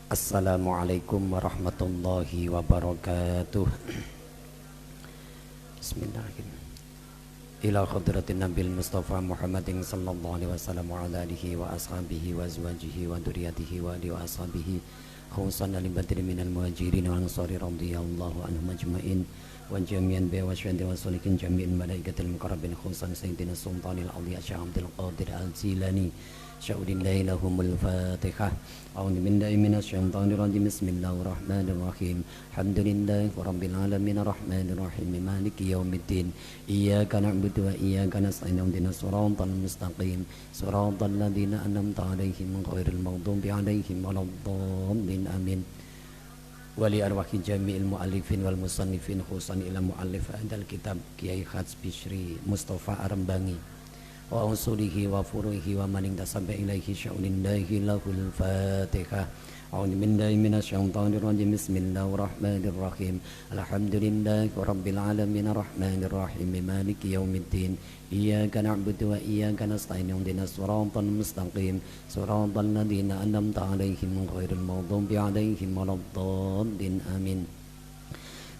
Assalamualaikum warahmatullahi wabarakatuh. Bismillahirrahmanirrahim. Ila khadratin Nabil Mustafa Muhammadin sallallahu alaihi wasallam wa ala alihi wa ashabihi wa azwajihi wa dzurriyyatihi wa alihi wa ashabihi khususan alim batin minal muhajirin wal ansari radhiyallahu anhum ajmain wa jami'an bi wa syahidin wa salikin jami'in malaikatil muqarrabin khususan sayyidina sultanil awliya Syekh Abdul Qadir Al-Jilani syaudillahi lahumul fatihah. A'udzu billahi minasyaitonir rajim. Bismillahirrahmanirrahim. Alhamdulillahi rabbil alamin arrahmanir rahim maliki yaumiddin. Iyyaka na'budu wa iyyaka nasta'in ihdinas siratal mustaqim siratal ladzina an'amta 'alaihim ghairil maghdubi 'alaihim waladdallin. Amin. Wali arwahi jami'il mu'allifin wal musannifin khususan ila mu'allif hadal kitab Kiai Khadz Bishri Mustafa Arembangi wa usulihi wa furuhi wa man intasaba ilaihi syaulillahi lahul fatihah. A'udzu billahi minasyaitonir rajim. Bismillahirrahmanirrahim. Alhamdulillahi rabbil alamin arrahmanir rahim maliki yaumiddin. Iyyaka na'budu wa iyyaka nasta'in ihdinas siratal mustaqim siratal ladzina an'amta 'alaihim ghairil maghdubi 'alaihim waladdallin. Amin.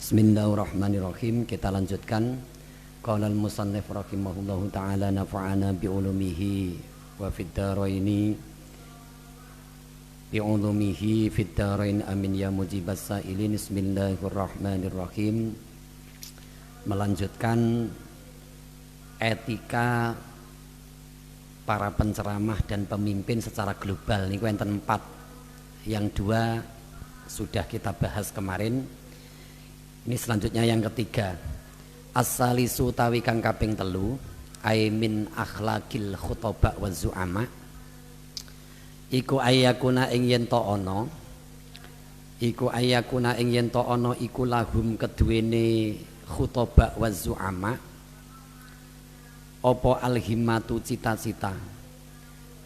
Bismillahirrahmanirrahim. Kita lanjutkan. Qala al-musannif rahimahullahu ta'ala nafa'ana bi'ulumihi wa fid dharaini bi'ulumihi fid dharain amin ya mujibas sa'ilin. Bismillahirrahmanirrahim. Melanjutkan etika para penceramah dan pemimpin secara global. Ini enten 4. Yang 2 sudah kita bahas kemarin. Ini selanjutnya yang ketiga. As-salisu tawi kang kaping 3 aimin akhlakil khutaba wa zu'ama iku ayakuna ing yen to ana iku lahum keduwene khutaba wa zu'ama apa alhimmatu cita-cita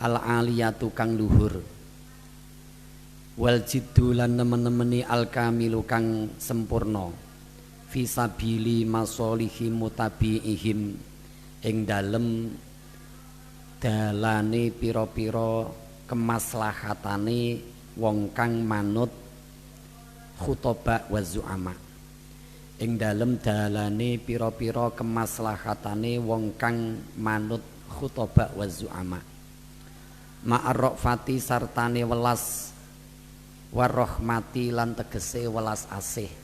al-aliyatu kang luhur wal jiddu lan nemen-nemeni al-kamilu kang sempurna fisabili masolihi mutabiihim ing dalem dalane pira-pira kemaslahatane wong kang manut khutaba wa zu'ama ing dalem dalane pira-pira kemaslahatane wong kang manut khutaba wa zu'ama ma'arrafati sartane welas warahmati lan tegese welas asih.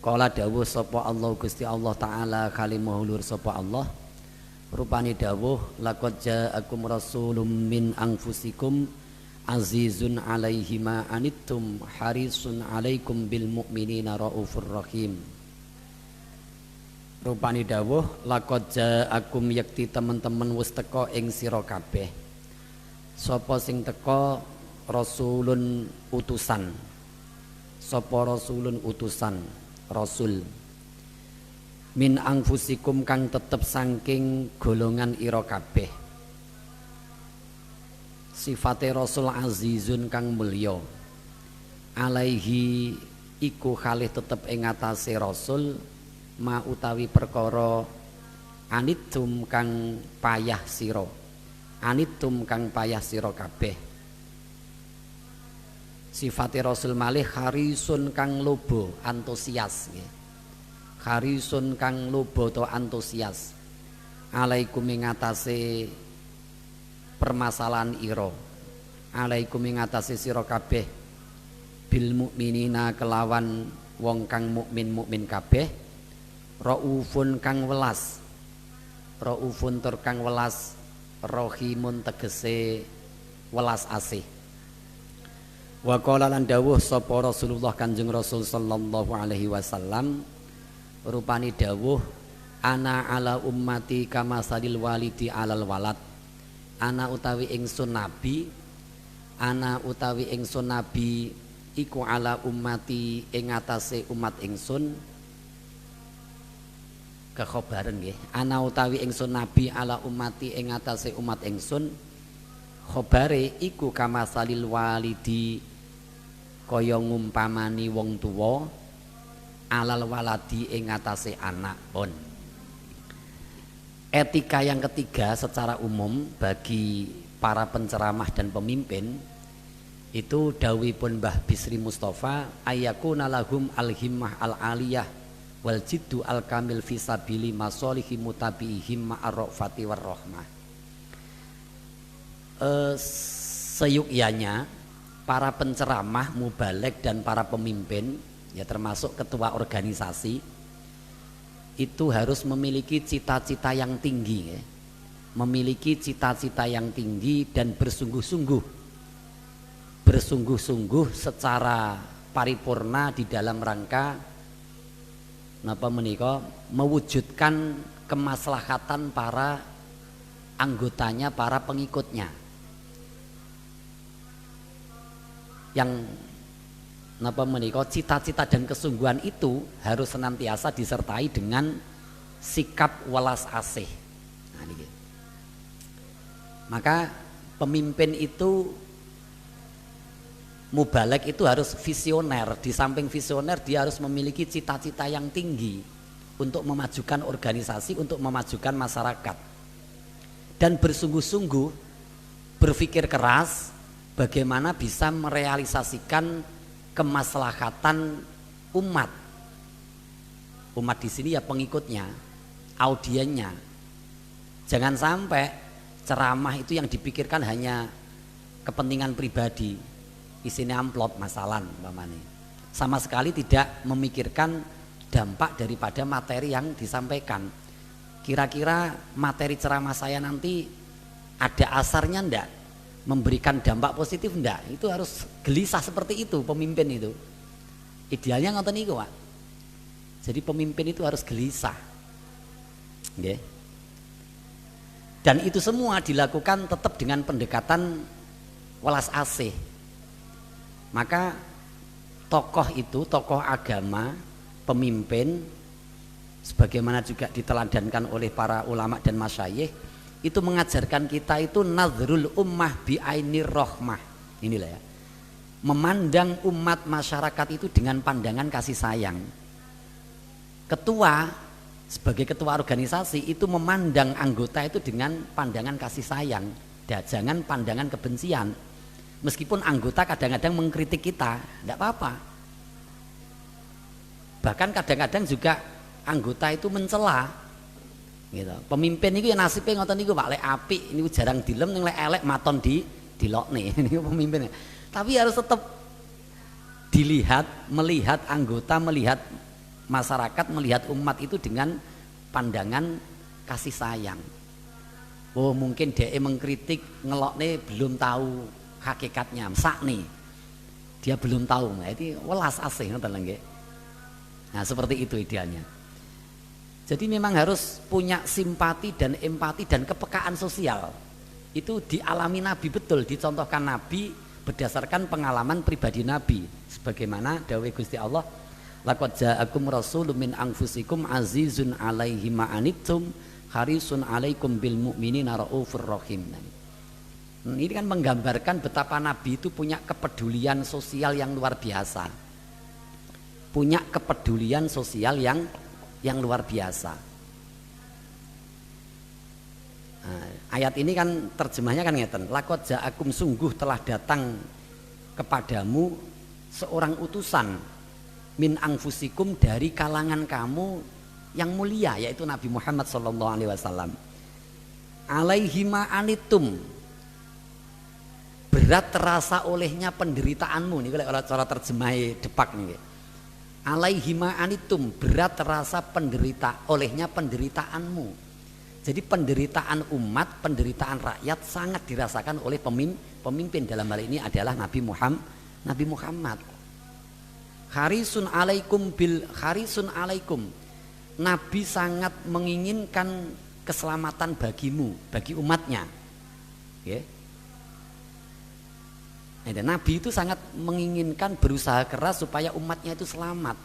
Kala dawuh sapa Allah Gusti Allah Ta'ala kalimah ulur sapa Allah rupane dawuh laqad ja'akum rasulun min anfusikum azizun 'alaihi ma anittum harisun 'alaikum bil mu'minina raufur rahim. Rupane dawuh laqad ja'akum yakti teman-teman wis teka ing sira kabeh sapa sing teka rasulun utusan sapa rasulun utusan Rasul min anfusikum kang tetep saking golongan ira kabeh. Sifate Rasul azizun kang mulya alaihi iku kalih tetep ing atase Rasul ma utawi perkara anitum kang payah sira kabeh. Sifate Rasul malih kharisun kang lobo antusias nggih. Kharisun kang lobo to antusias. Alaikum ing atase permasalahan ira. Alaikum ing atase sira kabeh bil mukminina kelawan wong kang mukmin kabeh. Raufun kang welas. Raufun tur kang welas, rahimun tegese welas asih. Wa qala lan dawuh sapa Rasulullah Kanjeng Rasul sallallahu alaihi wasallam rupani dawuh ana ala ummati kama sadil walidi alal walad. Ana utawi ingsun nabi iku ala ummati ing atase umat ingsun kekhobaran nggih. Ana utawi ingsun nabi ala ummati ing atase umat ingsun khobare iku kama salil walidi kaya ngumpamani wong tuwa alal waladi ing atase anak pun. Etika yang ketiga secara umum bagi para penceramah dan pemimpin Itu dawuhipun Mbah Bisri Mustafa, ayyakuna lahum al-himmah al-aliyah wal jiddu al-kamil fisabili masolihi mutabiihim ma'arrofati warrohmah. Seyukyanya para penceramah, mubalek dan para pemimpin, ya termasuk ketua organisasi, itu harus memiliki cita-cita yang tinggi, ya. Memiliki cita-cita yang tinggi dan bersungguh-sungguh secara paripurna di dalam rangka napa menika mewujudkan kemaslahatan para anggotanya, para pengikutnya, yang napa menika cita-cita dan kesungguhan itu harus senantiasa disertai dengan sikap welas asih. Nah, niki. Maka pemimpin itu, mubalek itu harus visioner. Di samping visioner, dia harus memiliki cita-cita yang tinggi untuk memajukan organisasi, untuk memajukan masyarakat, dan bersungguh-sungguh berpikir keras bagaimana bisa merealisasikan kemaslahatan umat. Umat di sini ya pengikutnya, audiennya. Jangan sampai ceramah itu yang dipikirkan hanya kepentingan pribadi, isinya amplop masalah umpamanya, sama sekali tidak memikirkan dampak daripada materi yang disampaikan. Kira-kira materi ceramah saya nanti ada asarnya ndak, memberikan dampak positif ndak? Itu harus gelisah seperti itu pemimpin itu. Idealnya ngoten niku, Pak. Jadi pemimpin itu harus gelisah. Nggih. Dan itu semua dilakukan tetap dengan pendekatan welas asih. Maka tokoh itu, tokoh agama, pemimpin, sebagaimana juga diteladankan oleh para ulama dan masyayikh, itu mengajarkan kita itu nazrul ummah bi'ainir rahmah. Inilah ya, memandang umat masyarakat itu dengan pandangan kasih sayang. Ketua sebagai ketua organisasi itu memandang anggota itu dengan pandangan kasih sayang, jangan pandangan kebencian. Meskipun anggota kadang-kadang mengkritik kita, tidak apa-apa. Bahkan kadang-kadang juga anggota itu mencela, gitu. Pemimpin itu ya nasibnya ngoten niku Pak, lek apik ini jarang dilem, ning lek elek maton dilokne. Niku pemimpinnya. Tapi harus tetap melihat anggota, melihat masyarakat, melihat umat itu dengan pandangan kasih sayang. Oh mungkin dia mengkritik ngelokne belum tahu hakikatnya, sakne dia belum tahu, nah itu welas asih ngoten nggih. Nah seperti itu idealnya. Jadi memang harus punya simpati dan empati dan kepekaan sosial. Itu dialami Nabi betul, dicontohkan Nabi berdasarkan pengalaman pribadi Nabi. Sebagaimana dawuh Gusti Allah, laqad ja'akum rasulun min anfusikum azizun 'alaihi ma anittum harisun 'alaikum bil mu'minina raufur rahim. Ini kan menggambarkan betapa Nabi itu punya kepedulian sosial yang luar biasa. Punya kepedulian sosial yang luar biasa. Nah, ayat ini kan terjemahnya kan ngeten, laqad ja'akum, sungguh telah datang kepadamu seorang utusan min anfusikum, dari kalangan kamu yang mulia, yaitu Nabi Muhammad SAW. Alaihi ma anittum, berat terasa olehnya penderitaanmu. Ini kalau cara terjemah depak nih. Alaihi ma anittum, berat terasa olehnya penderitaanmu. Jadi penderitaan umat, penderitaan rakyat sangat dirasakan oleh pemimpin. Dalam hal ini adalah Nabi Muhammad. Harisun alaikum, Nabi sangat menginginkan keselamatan bagimu, bagi umatnya. Okay. Nabi itu sangat menginginkan, berusaha keras supaya umatnya itu selamat.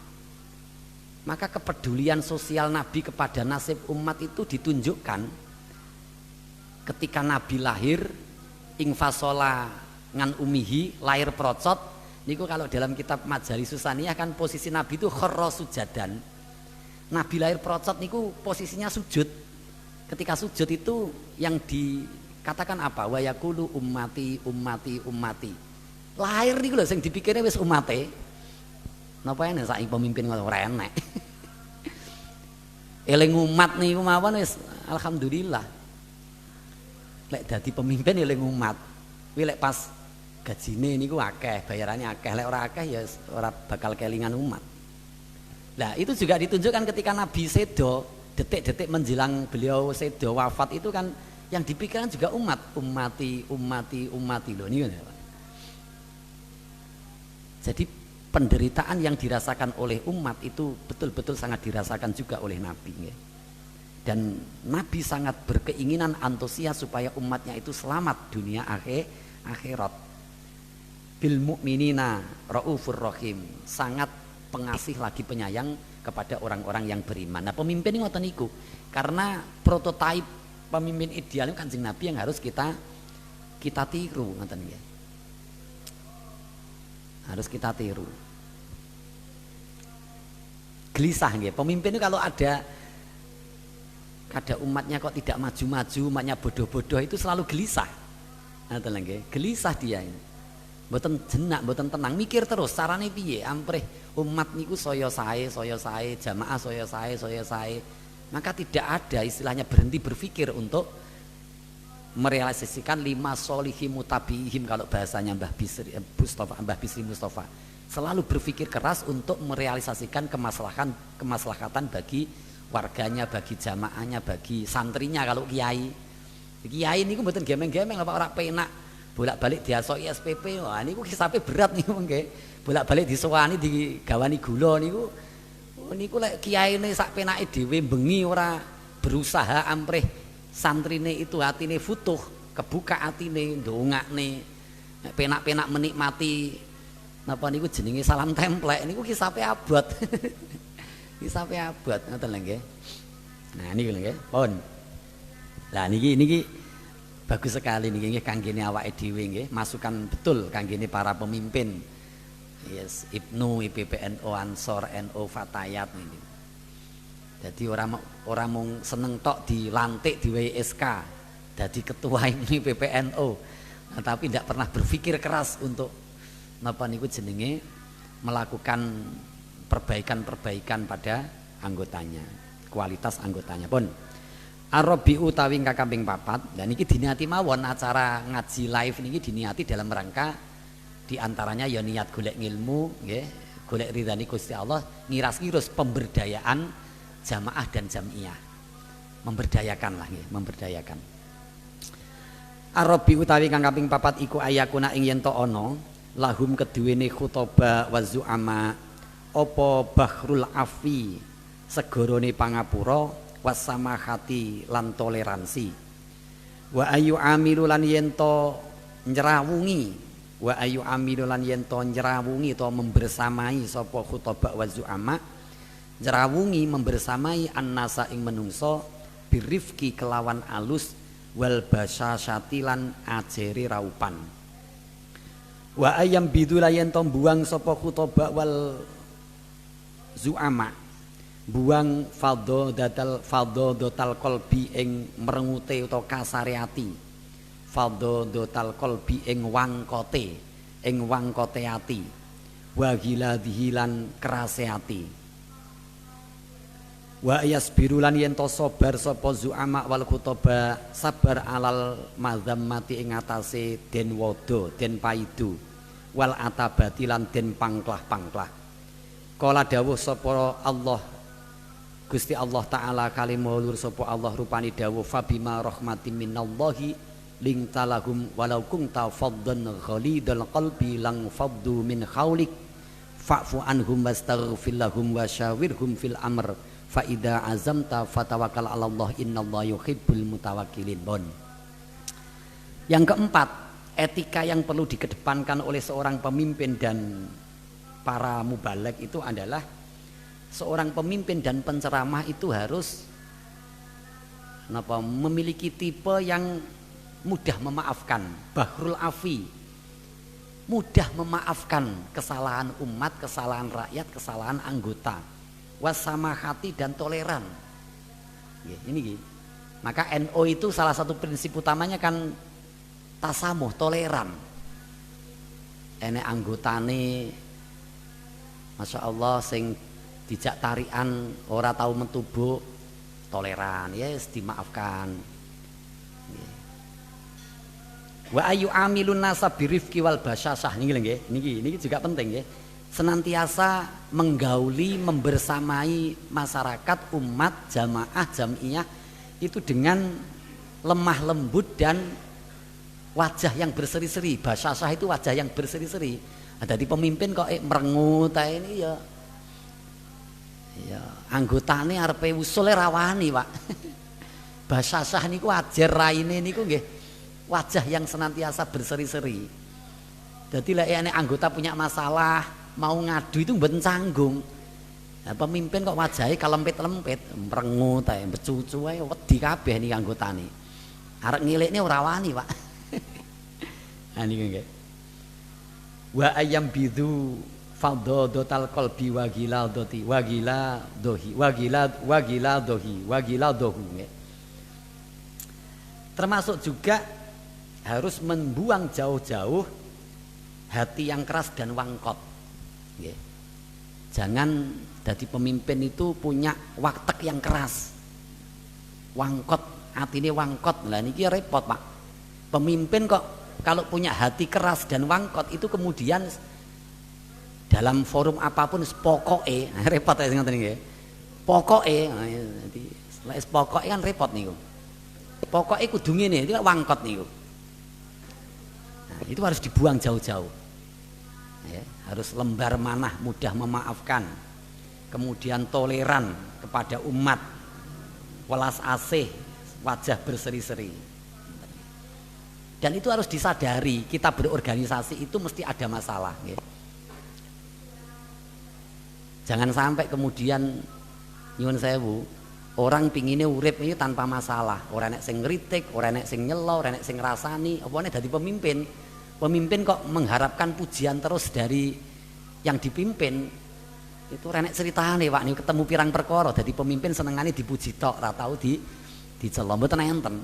Maka kepedulian sosial Nabi kepada nasib umat itu ditunjukkan ketika Nabi lahir, ingfasola ngan umihi, lahir procot. Niku kalau dalam kitab Majalis Susaniyah kan posisi Nabi itu kharra sujadan. Nabi lahir procot niku posisinya sujud. Ketika sujud itu yang dikatakan apa? Wa yaqulu ummati ummati ummati. Lahir niku lho sing dipikirnya wis umate. Napa ene saiki pemimpin ngono ora enek. Eling umat niku mawon wis alhamdulillah. Lek dadi pemimpin eling umat. Kuwi lek pas gajine niku akeh, bayarannya akeh. Lek ora akeh ya ora bakal kelingan umat. Nah, itu juga ditunjukkan ketika Nabi sedo, detik-detik menjelang beliau sedo wafat itu kan yang dipikirkan juga umat, umati loh ini kan. Jadi penderitaan yang dirasakan oleh umat itu betul-betul sangat dirasakan juga oleh Nabi ya. Dan Nabi sangat berkeinginan antusias supaya umatnya itu selamat dunia akhirat. Bil mu'minina raufur rahim, sangat pengasih lagi penyayang kepada orang-orang yang beriman. Nah, pemimpin ini ngoten niku. Karena prototipe pemimpin ideal itu Kanjeng Nabi yang harus kita tiru ngoten nggih. Harus kita tiru. Gelisah nggih. Pemimpin itu kalau ada umatnya kok tidak maju-maju, umatnya bodoh-bodoh itu selalu gelisah. Ngoten nggih. Gelisah dia ini. Mboten jenak, mboten tenang, mikir terus carane piye amprih umat niku saya sae, jamaah saya sae. Maka tidak ada istilahnya berhenti berpikir untuk merealisasikan lima solihi mutabihim kalau bahasanya Mbah Bisri Mustafa. Selalu berpikir keras untuk merealisasikan kemaslahatan bagi warganya, bagi jamaahnya, bagi santrinya. Kalau kiai niku mboten gemeng-gemeng lho Pak, ora penak bolak-balik diasoki SPP. Wah niku hisabe berat niku nggih. Bolak-balik disowani digawani gula niku lek kiyaine sak penake dhewe bengi ora berusaha amprih santrine itu hatine futuh, kebuka atine ndongakne, penak-penak menikmati napa niku jenenge salam templek niku hisabe abot. Hisabe abot ngoten lho nggih. Nah niku lho nggih. Pun. Lah niki bagus sekali nih kanggene awake dhewe nggih, masukan betul kanggene para pemimpin. Yes, Ibnu, IPPNO, Ansor, NU, Fatayat ini. Jadi orang mau seneng tok dilantik di WSK, jadi ketua ini IPPNO, nah, tapi tidak pernah berpikir keras untuk napa niku jenenge melakukan perbaikan pada anggotanya, kualitas anggotanya pun. Arabi utawi kakambing papat, dan niki diniati mawon acara ngaji live niki diniati dalam rangka diantaranya ya niat golek ilmu, nggih, golek ridhani Gusti Allah, ngiras-ngiras pemberdayaan jamaah dan jamiah, memberdayakan lah nggih, memberdayakan. Arabi utawi kakambing papat iku ayakuna ing yen to ana lahum keduwene khutaba wa zu'ama apa bahrul afi segorone pangapura wasamahati lan toleransi wa ayu amilu lan yento nyerawungi to membersamai sapa khutbah wa zu'ama nyerawungi membersamai annasa ing menungso birifki kelawan alus wal basyasyati lan ajeri raupan wa ayam bidulah yento buang sapa khutbah wal zu'ama buang fadhodatal qalbi ing merengute utawa kasare ati, fadhodatal qalbi ing wangkote ati, wa giladhihi lan kerase ati, wa yasbiru lan yen to sabar sapa zu'ama wal khutaba sabar alal madzammati ing atase den wada den paidu wal atabati lan den pangklah-pangklah. Kala dawuh sapa Allah Gusti Allah Ta'ala kalimah lur sapa Allah rupani dawuh fabima rahmatin minallahi lintalahum walau kunta faddan ghalidal qalbi lang faddu min khaulik fa'fu anhum wastaghfir lahum wasyawirhum fil amr fa idza azamta fatawakkal 'ala Allah innallaha yuhibbul mutawakkilin. Bon. Yang keempat, etika yang perlu dikedepankan oleh seorang pemimpin dan para mubaligh itu adalah seorang pemimpin dan penceramah itu harus memiliki tipe yang mudah memaafkan, bahrul afi, mudah memaafkan kesalahan umat, kesalahan rakyat, kesalahan anggota, wasamahati dan toleran. Ini maka NU itu salah satu prinsip utamanya kan tasamuh, toleran. enek anggotane Masya Allah sing dijak tarian ora tahu mentubuk toleran, yes dimaafkan. Wa ayu amilun nasa birifki wal basyasah niki juga penting nggih. Senantiasa menggauli, membersamai masyarakat, umat, jamaah, jamiyah itu dengan lemah lembut dan wajah yang berseri-seri. Basyasah itu wajah yang berseri-seri. Ada di pemimpin kok merengut ini ya. Ya, anggotane arepe usule rawani, Pak. Basyasah niku ajar raine niku nggih wajah yang senantiasa berseri-seri. Jadi lek nek anggota punya masalah, mau ngadu itu mboten canggung. Nah, pemimpin kok wajahnya kalempit-lempit, merengut ae, becucu ae wedi kabeh niki anggotane. Arek ngilikne ora wani, Pak. Nah niku nggih. Wa ayam bidu fadhadatal qalbi wa giladati wa giladohi wa giladohu nggih. Termasuk juga harus membuang jauh-jauh hati yang keras dan wangkot. Nggih. Jangan jadi pemimpin itu punya waktek yang keras. Wangkot, atine wangkot. Lah niki repot, Pak. Pemimpin kok kalau punya hati keras dan wangkot itu kemudian dalam forum apapun pokoke repot ya ngoten nggih. Pokoke nanti lek pokoke kan repot niku. Pokoke kudu ngene, itu wangkot niku. Nah, itu harus dibuang jauh-jauh. Ya, harus lembar manah, mudah memaafkan. Kemudian toleran kepada umat. Welas asih, wajah berseri-seri. Dan itu harus disadari, kita berorganisasi itu mesti ada masalah. Ya. Jangan sampai kemudian nyuwun sewu, orang pinginnya urip ini tanpa masalah. Orang nek sing ngritik, orang nek sing nyelo, orang nek sing ngrasani, apa nek dadi pemimpin. Pemimpin kok mengharapkan pujian terus dari yang dipimpin. Itu orang nek ceritane Pak niku ketemu pirang perkara, dadi pemimpin senengane dipuji tok, ora tau dicela mboten enten.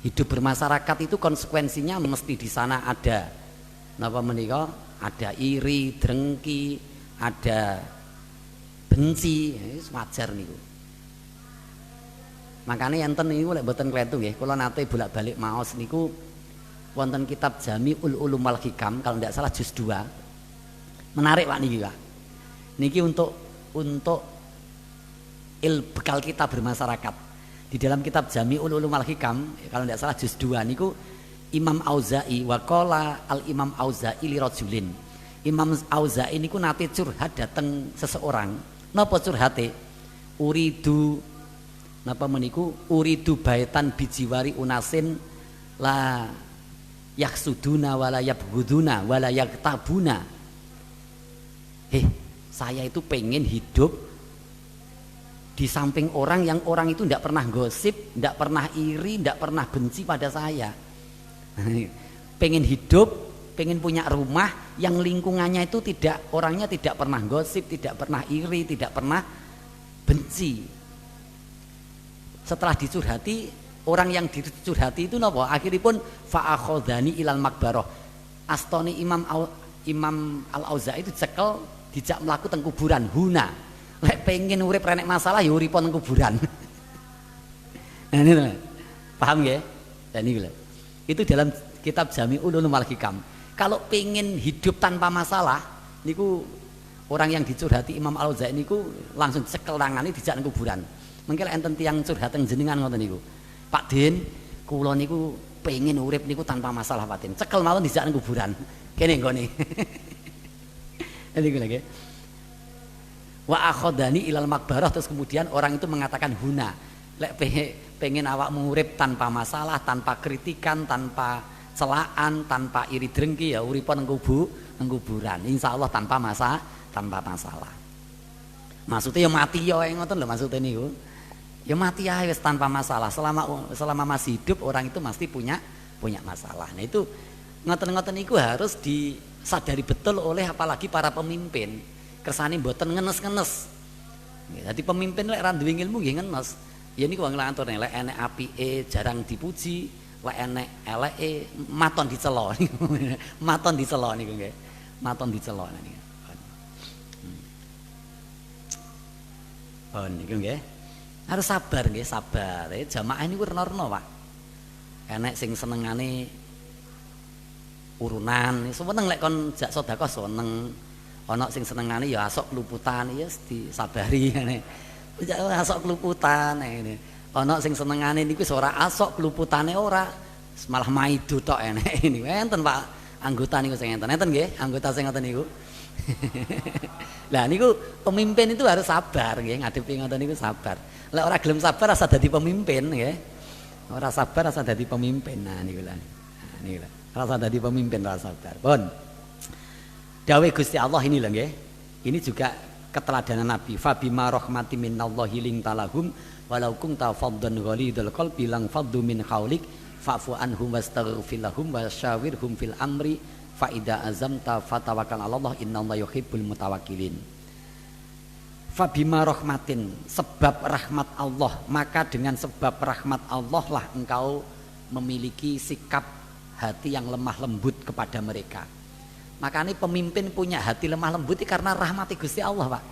Hidup bermasyarakat itu konsekuensinya mesti di sana ada napa menika? Ada iri, drengki, ada benci, wajar niku. Makanya enten niku lek mboten kletu nggih, kula nate bolak-balik maos niku wonten kitab Jami'ul Ulum wal Hikam kalau tidak salah juz 2. Menarik Pak niki, Pak. Niki untuk bekal kita bermasyarakat. Di dalam kitab Jami'ul Ulum wal Hikam kalau tidak salah juz 2 niku Imam Auza'i waqala al Imam Auza'i li rajulin. Imam Auza'i niku nate curhat dateng seseorang. Napa curhate? Uridu napa meniku? Uridu baitan bijiwari unasin la yaksuduna wala yabghuduna wala yaktabuna. Saya itu pengen hidup di samping orang yang orang itu tidak pernah gosip, tidak pernah iri, tidak pernah benci pada saya. Pengen hidup, pengen punya rumah yang lingkungannya itu tidak, orangnya tidak pernah gosip, tidak pernah iri, tidak pernah benci. Setelah dicurhati, orang yang dicurhati itu napa? Akhiripun fa'akhodani ilal makbaroh. Astoni Imam Al-Auza'i itu cekel dijak melaku teng kuburan huna. Lek pengen urip renek masalah ya urip teng kuburan. Nah ini paham ya? Dan ini itu dalam kitab Jami'ul Ulum wal Hikam. Kalau pengen hidup tanpa masalah, niku orang yang dicurhati Imam Al-Auza'i niku langsung cekel tangane dijak teng kuburan. Mengki lek enten tiyang curhat teng jenengan ngoten niku. Pak Din, kula niku pengen urip niku tanpa masalah Pak Din. Cekel mawon dijak teng kuburan. Kene nggone. Niku lagi. Wa akhodani ilal makbarah, terus kemudian orang itu mengatakan huna, lek pengen awak mengurip tanpa masalah, tanpa kritikan, tanpa celaan, tanpa iri drengki ya uripon kuburan. Insyaallah tanpa masalah. Maksudnya ya mati ya ngoten lho maksudnya niku. Ya mati ya wis tanpa masalah. Selama masih hidup orang itu mesti punya masalah. Nah itu ngoten-ngoten niku harus disadari betul oleh apalagi para pemimpin. Kersane mboten ngenes-ngenes. Jadi pemimpin lek ra duwe ilmu nggih ngenes. Ya niku wong lantur lek enek apike jarang dipuji, lek enek eleke maton dicela niku. Maton dicela niku nggih. Maton dicela niku. Oh niku nggih. Harus sabar nggih, sabar. Jamaah niku rena-rena, Pak. Enek sing senengane urunan, seneng lek kon jak sedekah seneng. Ana sing senengane ya asok keluputan, ya disabari ngene. Asok keluputan ngene. Ana sing senengane niku wis ora asok keluputane ora, malah maido tok enek niku. Enten Pak, anggota niku sing enten. Enten nggih, anggota sing ngoten niku. Lah niku pemimpin itu harus sabar nggih, ngadepi ngoten niku sabar. Lek ora gelem sabar asa dadi pemimpin nggih. Ora sabar asa dadi pemimpin. Nah niku lah. Nah niku lah. Rasa dadi pemimpin rasa sabar. Pun. Dawuh Gusti Allah ini lho nggih. Ini juga keteladanan Nabi. Fa bima rahmati minallahi lintalahum walau kunta faddan ghalidul qalbi lang faddu min haulik fa'fu anhum wastaghfir lahum wasyawirhum fil amri fa idza azamta fatawakkal 'alallah innallaha yuhibbul mutawakkilin. Fa bima rahmatin, sebab rahmat Allah, maka dengan sebab rahmat Allah lah engkau memiliki sikap hati yang lemah lembut kepada mereka. Makanya pemimpin punya hati lemah lembut karena rahmati Gusti Allah, Pak.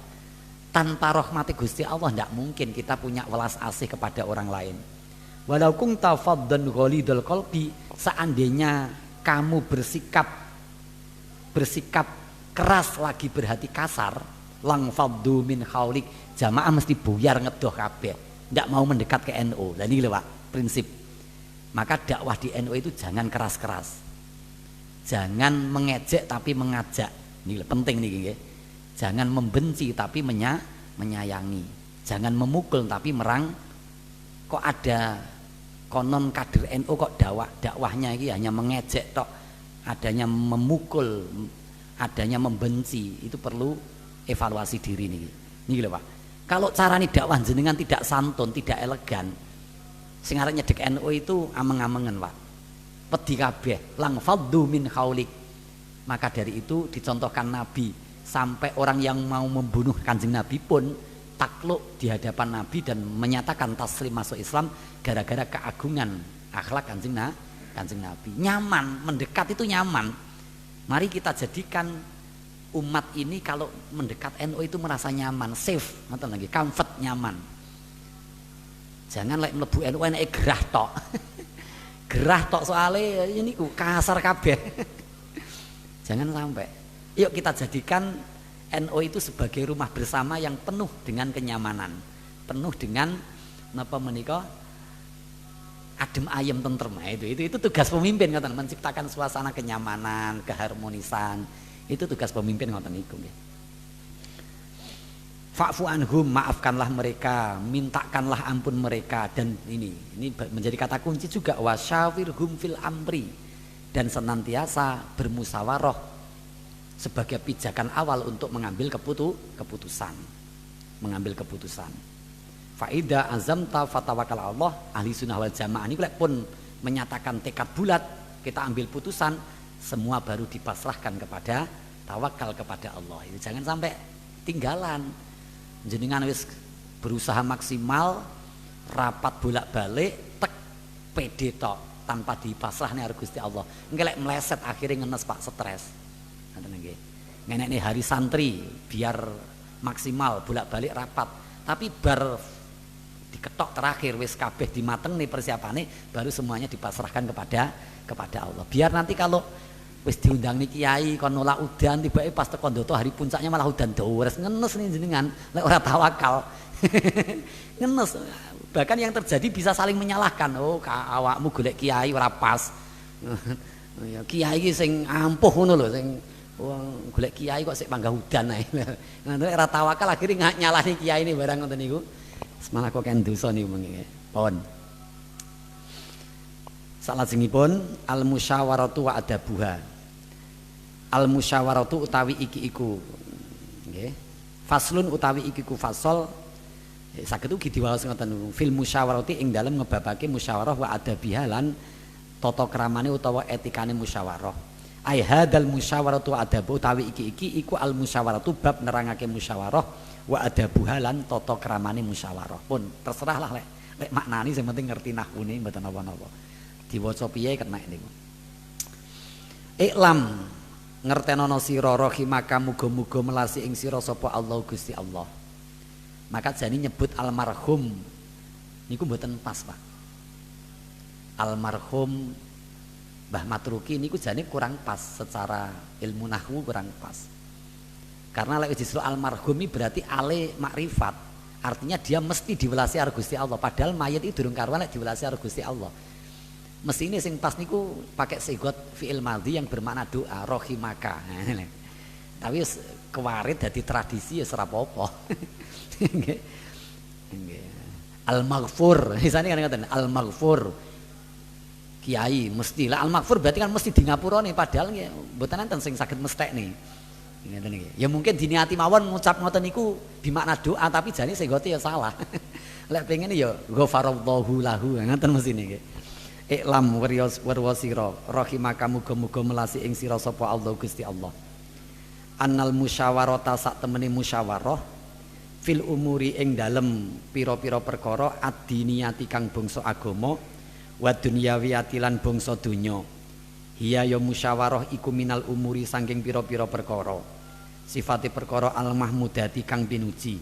Tanpa rahmati Gusti Allah tidak mungkin kita punya welas asih kepada orang lain. Walau kunta faddan ghalidul qalbi, seandainya kamu bersikap keras lagi berhati kasar, lang faddu min haulik, jamaah mesti buyar ngedoh kabeh, tidak mau mendekat ke NU. Lah ini lho Pak, prinsip. Maka dakwah di NU itu jangan keras-keras, jangan mengejek tapi mengajak. Ini penting nih, nggih. Jangan membenci tapi menyayangi, jangan memukul tapi merang. Kok ada konon kader NU kok dakwahnya ini hanya mengejek tok, adanya memukul, adanya membenci, itu perlu evaluasi diri nih. Nih lho Pak. Kalau cara nih dakwah jenengan tidak santun, tidak elegan, sing arep nyedek NU itu ameng-amengen, Pak. Wedi kabeh, lang faddu min haulik. Maka dari itu dicontohkan Nabi, sampai orang yang mau membunuh Kanjeng Nabi pun takluk di hadapan Nabi dan menyatakan taslim masuk Islam gara-gara keagungan akhlak Kanjeng Nabi. Nyaman, mendekat itu nyaman. Mari kita jadikan umat ini kalau mendekat NU itu merasa nyaman, safe, ngoten lagi, comfort, nyaman. Jangan lek mlebu NU enake gerah tok. Gerah tok soalnya ini kasar kabeh. Jangan sampai. Yuk kita jadikan NU itu sebagai rumah bersama yang penuh dengan kenyamanan, penuh dengan napa menika adem ayem tentrem. Itu tugas pemimpin, ngoten, menciptakan suasana kenyamanan, keharmonisan. Itu tugas pemimpin, ngoten niku nggih. Fa'fu anhum, maafkanlah mereka, mintakanlah ampun mereka, dan ini menjadi kata kunci juga, wasyawirhum fil amri, dan senantiasa bermusyawarah sebagai pijakan awal untuk mengambil keputusan. Faida azamta fatawakal Allah, ahli sunnah wal jamaah ini pun menyatakan tekad bulat, kita ambil putusan, semua baru dipasrahkan kepada tawakal kepada Allah. Itu jangan sampai tinggalan. Jenengan wis berusaha maksimal, rapat bolak-balik, tek pede tok tanpa dipasrahne karo Gusti Allah. Ngelek meleset akhirnya ngenes Pak, stres. Ngoten nggih. Ngenekne hari santri biar maksimal bolak-balik rapat, tapi bar diketok terakhir wis kabeh dimatengne persiapane, baru semuanya dipasrahkan kepada Allah. Biar nanti kalau wis diundang nih kiai kon nolak udan, tiba-tiba pas tekan doto hari puncaknya malah udan dores, ngenes nih jenengan lek ora tawakal. Ngenes. Bahkan yang terjadi bisa saling menyalahkan. Oh, awakmu golek kiai ora pas. Ya kiai iki sing ampuh ngono lho, sing wong golek kiai kok sik panggah udan ae. Ngono ora tawakal akhirnya nyalahni kiai ini barang ngoten niku. Malah kok kan dosa niku mengke. Pon. Salajengipun al musyawaratu wa adabuha. Al musyawaratu utawi iki iku nggih. Faslun utawi iki ku fasol. Saged ugi diwaos ngoten fil musyawarati ing dalem ngebabake musyawarah wa adabiha lan tata kramane utawa etikane musyawarah. Ai hadzal musyawaratu wa adabu utawi iki iku al musyawaratu bab nerangake musyawarah wa adabuha lan tata kramane musyawarah. Pun terserahlah lek maknani sing penting ngerti nahwune mboten apa-apa. Diwaca piye kena niku. Iklam ngertenono sira rahimaka muga-muga melasi ing sira sapa Allah Gusti Allah. Maka jani nyebut almarhum niku mboten pas, Pak. Almarhum Mbah Matruki niku jane kurang pas secara ilmu nahwu, kurang pas. Karena lek justru almarhum ini berarti ale makrifat, artinya dia mesti diwelasi karo Gusti Allah, padahal mayit itu durung karuan lek diwelasi karo Gusti Allah. Mestine sing pas niku pakai sigot fi'il madhi yang bermakna doa rahimaka. Tapi kewarit dadi tradisi ya ora apa-apa. Nggih. Nggih. Al-Maghfur, isane kan ngoten, Al-Maghfur. Kiai mesti lah Al-Maghfur berarti kan mesti di ngapura nih, padahal nggih mboten enten sing saged mesthekne. Ngeten iki. Ya mungkin diniati mawon ngucap ngoten niku bimakna doa tapi jane sigote ya salah. Lek pengen ya ghafarallahu lahu ngoten mesine nggih. Iklam werwa sira rahimaka muga-muga melasi ing sira sapa Allah Gusti Allah. Annal musyawarata sak temene musyawarah fil umuri ing dalem pira-pira perkara adiniyati kang bangsa agama wa dunyawiyati lan bangsa donya. Hiya ya musyawarah iku minal umuri saking pira-pira perkara. Sifate perkara al mahmudati kang pinuji.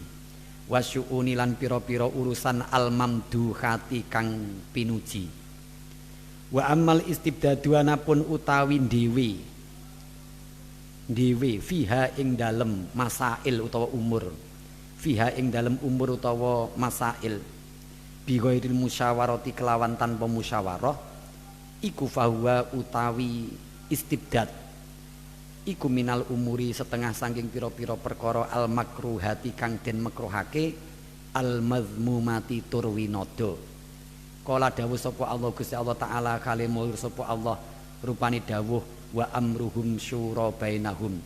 Wa syu'uni lan pira-pira urusan al mamduhati kang pinuji. Wa amal istibdadu anapun utawi dhewe fiha ing dalem masail utawa umur, fiha ing dalem umur utawa masail bi ghairil musyawarati kelawan tanpa musyawarah iku fahuwa utawi istibdad iku minal umuri setengah saking pira-pira perkara al makruhati kang den makruhake al mazmumati tur winada. Kala dawuh sapa Allah Gusti Allah taala kalimul sapa Allah rupane dawuh wa amruhum syura bainahum.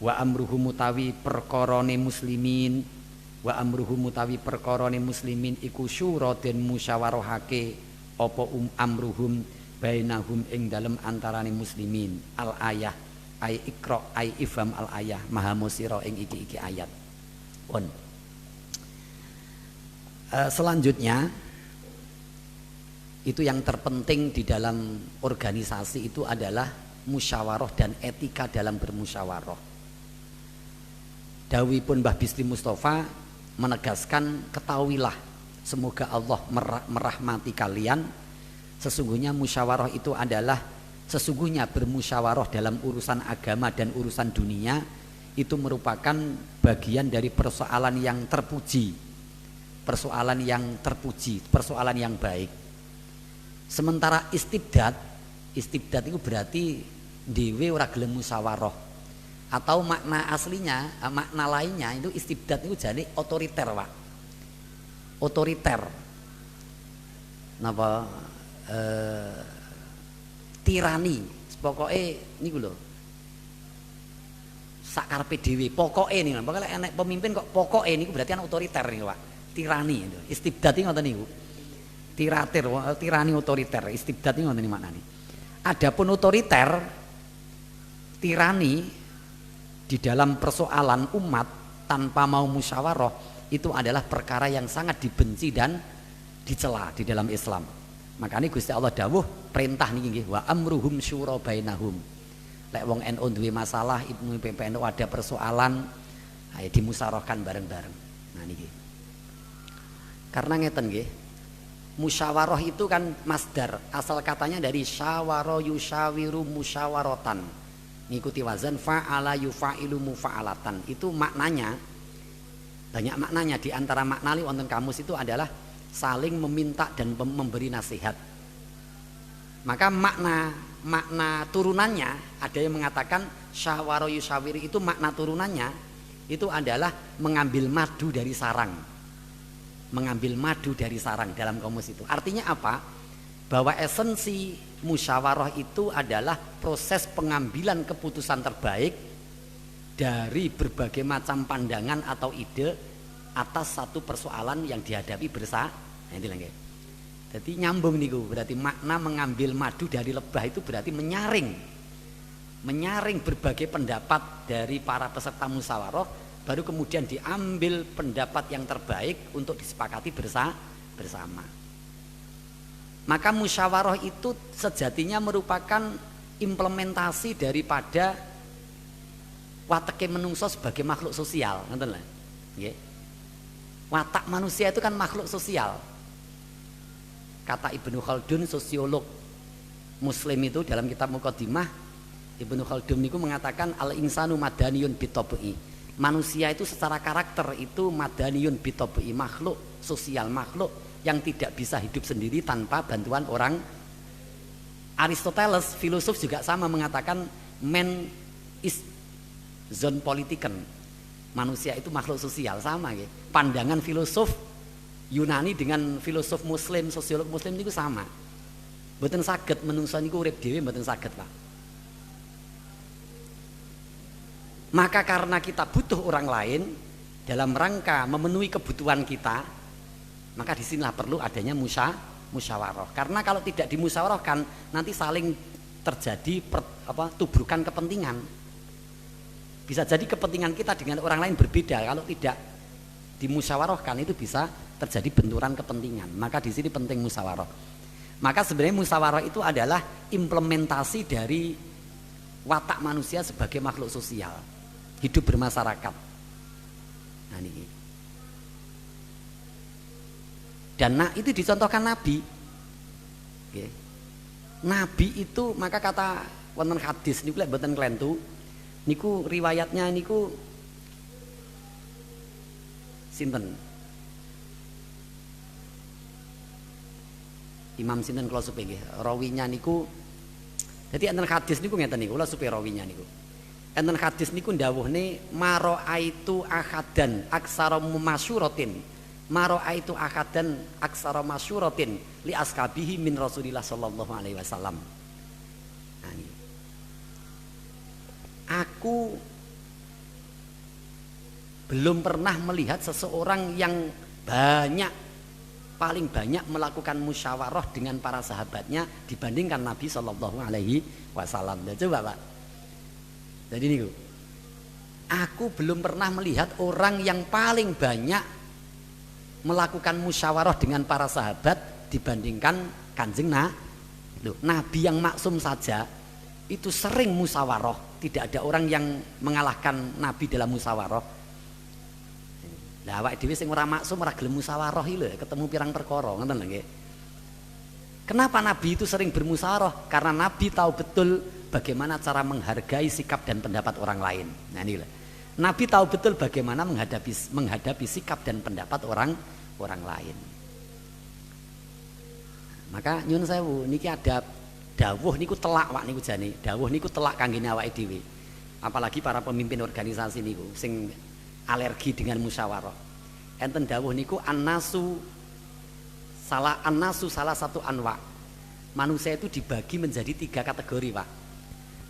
Wa amruhum utawi perkarane muslimin, wa amruhum utawi perkarane muslimin iku syura den musyawarahake apa amruhum bainahum ing dalem antarane muslimin. Al ayah ai ikra ai ifham al ayah maha musira ing iki ayat. Pun. Selanjutnya itu yang terpenting di dalam organisasi itu adalah musyawarah dan etika dalam bermusyawarah. Dawuhipun Mbah Bisri Mustafa menegaskan, ketahuilah semoga Allah merahmati kalian, sesungguhnya musyawarah itu adalah sesungguhnya bermusyawarah dalam urusan agama dan urusan dunia itu merupakan bagian dari persoalan yang terpuji, persoalan yang terpuji, persoalan yang baik. Sementara istibdad itu berarti dhewe ora gelem musyawarah, atau makna aslinya, makna lainnya itu istibdad itu jadi otoriter, Pak. Otoriter. Napa tirani, pokoke niku lho. Sakarepe dhewe, pokoke niku. Pokoke enek pemimpin kok pokoke niku berarti kan otoriter niku, Pak. Tirani itu. Istibdad iki ngoten niku. Tirani otoriter, istibdad ini ngoten maknane. Adapun otoriter, tirani di dalam persoalan umat tanpa mau musyawarah itu adalah perkara yang sangat dibenci dan dicela di dalam Islam. Makanya Gusti Allah dawuh perintah niki nggih wa amruhum syura bainahum. Lek wong NU duwe masalah, Ibnu PPNU ada persoalan, ayo dimusyawarahkan bareng-bareng. Nah niki. Karena ngeten nggih, musyawarah itu kan masdar, asal katanya dari syawara yusyawiru musyawaratan, ngikuti wazan fa'ala yufa'ilu mufa'alatan. Itu maknanya banyak maknanya, di antara makna wonten kamus itu adalah saling meminta dan memberi nasihat. Maka makna turunannya ada yang mengatakan syawara yusyawiri itu makna turunannya itu adalah mengambil madu dari sarang. Mengambil madu dari sarang dalam kamus itu. Artinya apa? Bahwa esensi musyawarah itu adalah proses pengambilan keputusan terbaik dari berbagai macam pandangan atau ide atas satu persoalan yang dihadapi bersama. Nah, ini lagi. Jadi nyambung niku, berarti makna mengambil madu dari lebah itu berarti menyaring berbagai pendapat dari para peserta musyawarah, baru kemudian diambil pendapat yang terbaik untuk disepakati bersama. Maka musyawarah itu sejatinya merupakan implementasi daripada watake menungso sebagai makhluk sosial, ngoten lho. Nggih. Watak manusia itu kan makhluk sosial. Kata Ibnu Khaldun, sosiolog Muslim itu dalam kitab Muqaddimah, Ibnu Khaldun itu mengatakan al-insanu madaniyun bitabi'i. Manusia itu secara karakter itu madaniyun bitabi'i, makhluk sosial, makhluk yang tidak bisa hidup sendiri tanpa bantuan orang. Aristoteles, filosof juga sama mengatakan man is zon politiken. Manusia itu makhluk sosial, sama ya. Pandangan filosof Yunani dengan filosof Muslim, sosiolog Muslim itu sama. Mboten saged menungso niku urip dhewe mboten saged, Pak. Maka karena kita butuh orang lain dalam rangka memenuhi kebutuhan kita, maka disinilah perlu adanya musyawarah. Karena kalau tidak dimusyawarahkan nanti saling terjadi tubrukan kepentingan. Bisa jadi kepentingan kita dengan orang lain berbeda. Kalau tidak dimusyawarahkan itu bisa terjadi benturan kepentingan. Maka di sini penting musyawarah. Maka sebenarnya musyawarah itu adalah implementasi dari watak manusia sebagai makhluk sosial, hidup bermasyarakat. Nah ini. Dan itu dicontohkan Nabi. Oke. Nabi itu maka kata wonten hadis niku lek mboten klentu niku riwayatnya niku sinten? Imam sinten kula supe nggih. Rawinya niku dadi enten hadis niku ngeten niku kula supe rawinya niku. Enten hadis niku ndawuhne mara'aitu ahadan aksara masyuratin. Mara'aitu ahadan aksara masyuratin li askabihi min Rasulillah sallallahu alaihi wasallam. Nah, ini. Aku belum pernah melihat seseorang yang paling banyak melakukan musyawarah dengan para sahabatnya dibandingkan Nabi sallallahu alaihi wasallam. Coba Pak. Jadi niku. Aku belum pernah melihat orang yang paling banyak melakukan musyawarah dengan para sahabat dibandingkan Kanjeng Nabi yang maksum saja itu sering musyawarah. Tidak ada orang yang mengalahkan Nabi dalam musyawarah. Lah awake dhewe sing ora maksum ora gelem musyawarah iki lho, ketemu pirang perkara, ngoten lho nggih. Kenapa Nabi itu sering bermusyawarah? Karena Nabi tahu betul bagaimana cara menghargai sikap dan pendapat orang lain. Nah ini lho. Nabi tahu betul bagaimana menghadapi sikap dan pendapat orang lain. Maka nyun sewu niki ada dawuh niku telak Pak niku jane. Dawuh niku telak kanggene awake dhewe. Apalagi para pemimpin organisasi niku sing alergi dengan musyawarah. Enten dawuh niku annasu salah satu anwa. Manusia itu dibagi menjadi 3 kategori, Pak.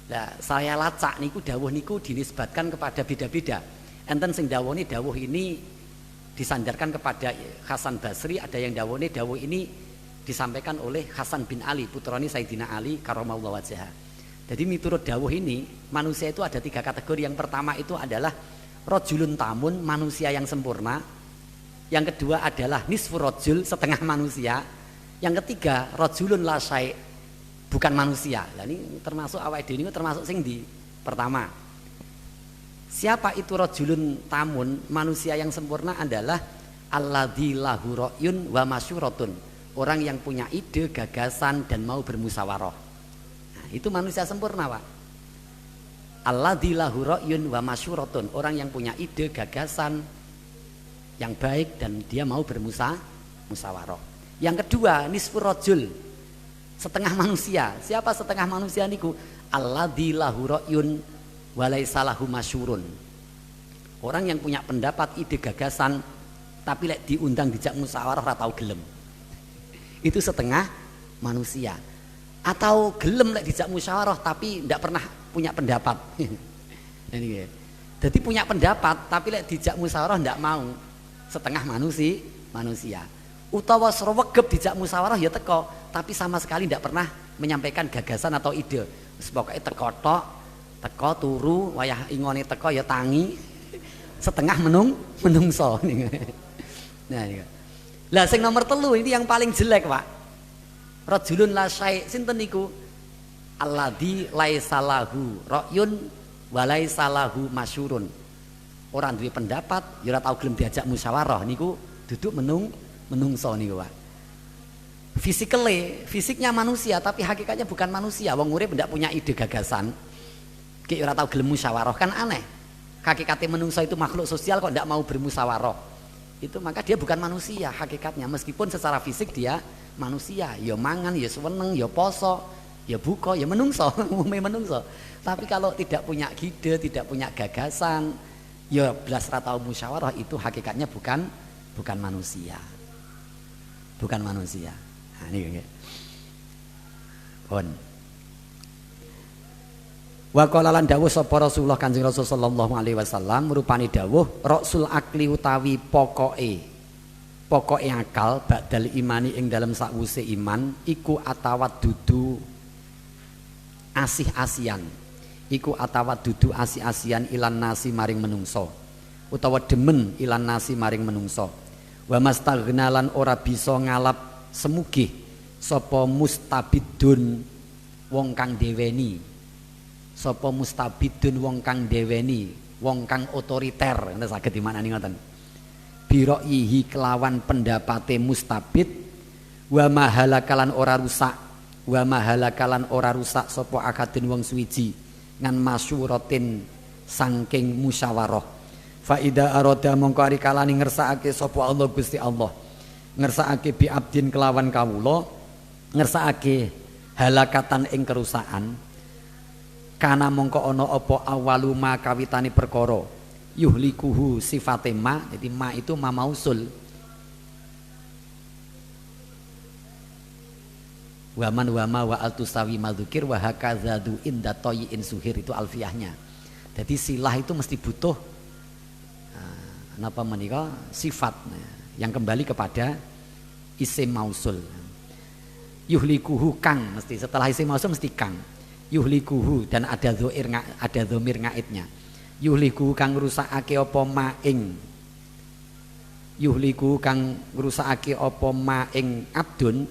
Nah, saya lacak niku dawuh niku dinisbatkan kepada beda-beda. Enten sing dawuh ini disandarkan kepada Hasan Basri, ada yang dawuh ini disampaikan oleh Hasan bin Ali, putrani Sayyidina Ali karramallahu wajhah. Jadi miturut dawuh ini, manusia itu ada 3 kategori. Yang pertama itu adalah rajulun tamun, manusia yang sempurna. Yang kedua adalah nisfu rajul, setengah manusia. Yang ketiga rajulun la syai', bukan manusia. Lah ini termasuk awake dhewe niku termasuk sing di pertama. Siapa itu rajulun tamun, manusia yang sempurna adalah alladzi lahu ra'yun wa masyuratun. Orang yang punya ide, gagasan dan mau bermusyawarah. Nah, itu manusia sempurna, Pak. Alladzi lahu ra'yun wa masyuratun. Orang yang punya ide, gagasan yang baik dan dia mau bermusyawarah. Yang kedua, nisfur rajul, setengah manusia. Siapa setengah manusia niku? Alladzi lahu ra'yun wa laisa lahu masyurun. Orang yang punya pendapat, ide, gagasan tapi lek diundang dijak musyawarah ora tau gelem. Itu setengah manusia. Atau gelem lek dijak musyawarah tapi tidak pernah punya pendapat. Jadi punya pendapat tapi lek dijak musyawarah tidak mau. Setengah manusia. Utawa srewegep dijak musyawarah ya teko, tapi sama sekali tidak pernah menyampaikan gagasan atau ide. Pokoke teko tok, teko turu, wayah ingone teko ya tangi. Setengah menungso. Nah, lah sing nomor 3 ini yang paling jelek, Pak. Rajulun la syai' sinten niku? Alladzi laisa lahu ra'yun wa laisa lahu masyurun. Ora duwe pendapat, ya ora tau gelem diajak musyawarah niku duduk menungso niku, Pak. Fisiknya manusia tapi hakikatnya bukan manusia. Wong urip ndak punya ide gagasan. Ki ora tau gelem musyawarah kan aneh. Hakikatnya menungso itu makhluk sosial kok ndak mau bermusyawarah. Itu maka dia bukan manusia hakikatnya, meskipun secara fisik dia manusia, ya mangan, ya seneng, ya poso, ya buka, ya menungso, menungso. Tapi kalau tidak punya ide, tidak punya gagasan, ya belas ra tau musyawarah, itu hakikatnya bukan manusia. Bukan manusia. Nah, ini nggih. Pun. Wa qala lan dawuh sapa Rasulullah Kanjeng Rasul sallallahu alaihi wasallam rupane dawuh rasul akli utawi pokoke akal ba'dal imani ing dalam sakwuse iman iku atawat dudu asih-asian. Iku atawat dudu asih-asian ilan nasi maring menungso utawa demen ilan nasi maring menungso. Wa mastaghnalan ora bisa ngalap semugih sapa mustabidun wong kang deweni. Sapa mustabidun wong kang deweni, wong kang otoriter, nek saged dimaknani ngoten. Biraihi kelawan pendapate mustabid wa mahalakalan ora rusak sapa akadin wong suwiji ngan masyuratin saking musyawarah. Fa ida arada mongko ari kalane ngersakake sapa Allah Gusti Allah. Ngersakake bi abdin kelawan kawula, ngersakake halakatan ing kerusakan. Kana mongko ana apa awaluma kawitane perkara yuhlikuhu sifate ma, jadi ma itu ma mausul. Waman wama wa altusawi madzukir wa hakadzadu inda tayyin suhir, itu alfiahnya. Jadi silah itu mesti butuh napa menika sifat yang kembali kepada isim mausul. Yuhlikuhu kang, mesti setelah isim mausul mesti kang. Yuhlikuhu dan ada dhamir ngaitnya. Yuhlikuhu kang ngrusakake apa maing. Yuhlikuhu kang ngrusakake apa maing abdun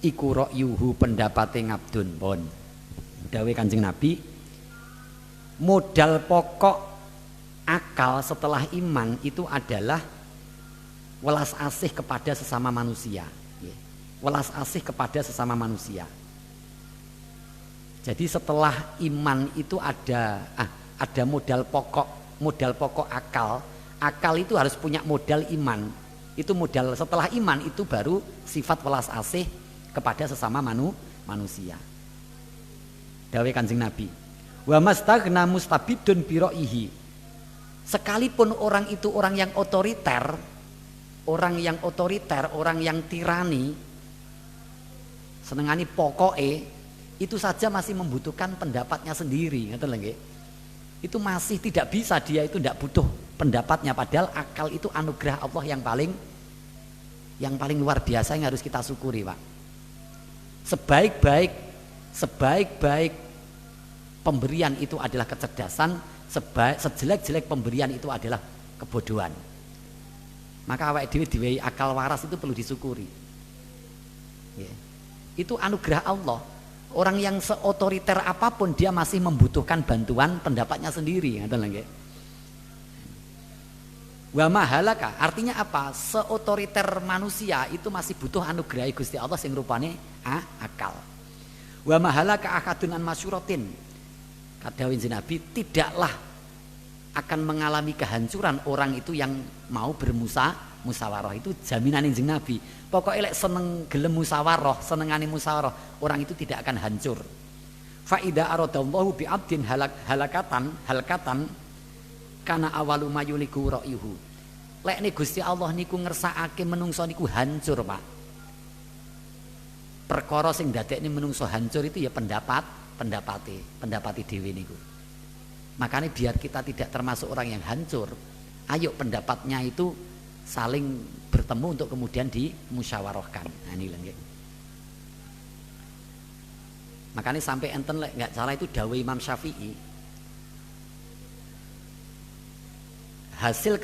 iku ra'yuhu pendapate ngabdun. Pun dawuh Kanjeng Nabi, modal pokok akal setelah iman itu adalah welas asih kepada sesama manusia. Welas asih kepada sesama manusia. Jadi setelah iman itu ada modal pokok akal. Akal itu harus punya modal iman. Itu modal setelah iman itu baru sifat welas asih kepada sesama manusia. Dawuh Kanjeng Nabi, wa mastaghna mustabidun bi ra'yihi. Sekalipun orang itu orang yang otoriter, orang yang tirani, senengani pokoke, itu saja masih membutuhkan pendapatnya sendiri, ngerti lho nggih. Itu masih tidak bisa, dia itu tidak butuh pendapatnya, padahal akal itu anugerah Allah yang paling luar biasa yang harus kita syukuri, Pak. Sebaik-baik pemberian itu adalah kecerdasan, sejelek-jelek pemberian itu adalah kebodohan. Maka awake dhewe diwehi akal waras itu perlu disyukuri. Itu anugerah Allah. Orang yang seotoriter apapun dia masih membutuhkan bantuan pendapatnya sendiri, ngoten lho nggih. Wa mahalaka artinya apa? Seotoriter manusia itu masih butuh anugerah Gusti Allah sing rupane akal. Wa mahalaka akadun an masyuratin. Kadawin Nabi, tidaklah akan mengalami kehancuran orang itu yang mau musyawarah. Itu jaminan Kanjeng Nabi. Pokoknya lek seneng gelem musyawarah, senengane musyawarah, orang itu tidak akan hancur. Fa idza aradallahu bi 'abdin halakatan kana awalu mayuliku ra'yuhu. Lek nek Gusti Allah niku ngersakake menungso niku hancur, Pak. Perkara sing dadekne menungso hancur itu ya pendapati dhewe niku. Makanya biar kita tidak termasuk orang yang hancur, ayo pendapatnya itu saling bertemu untuk kemudian dimusyawarahkan. Nah ini lagi. Makanya sampai enten nggak salah itu dawuh Imam Syafi'i. Hasil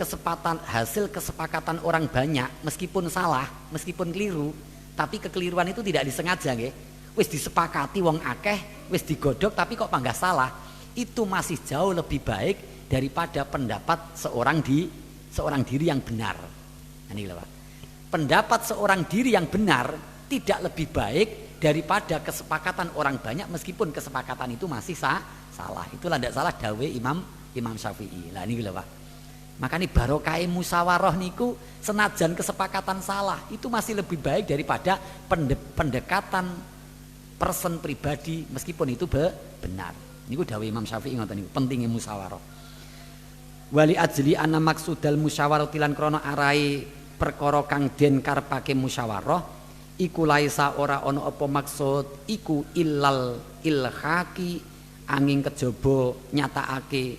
kesepakatan orang banyak meskipun salah, meskipun keliru, Tapi kekeliruan itu tidak disengaja nggih. Wis disepakati wong akeh, wis digodhog tapi kok panggah salah. Itu masih jauh lebih baik daripada pendapat seorang diri yang benar. Ini lho Pak. Pendapat seorang diri yang benar tidak lebih baik daripada kesepakatan orang banyak meskipun kesepakatan itu masih salah. Itulah tidak salah dawe Imam Syafi'i. Lah ini lho Pak. Makanya barokah musyawarah niku senajan kesepakatan salah itu masih lebih baik daripada pendekatan person pribadi meskipun itu benar. Niku dawuh Imam Syafi'i ngoten niku pentingnya musyawarah. Wali ajli ana maksudal musyawarah tilan krana arai perkara kang den karepake musyawarah iku laisa ora ana apa maksud iku illal ilhaqi angin kejaba nyatakake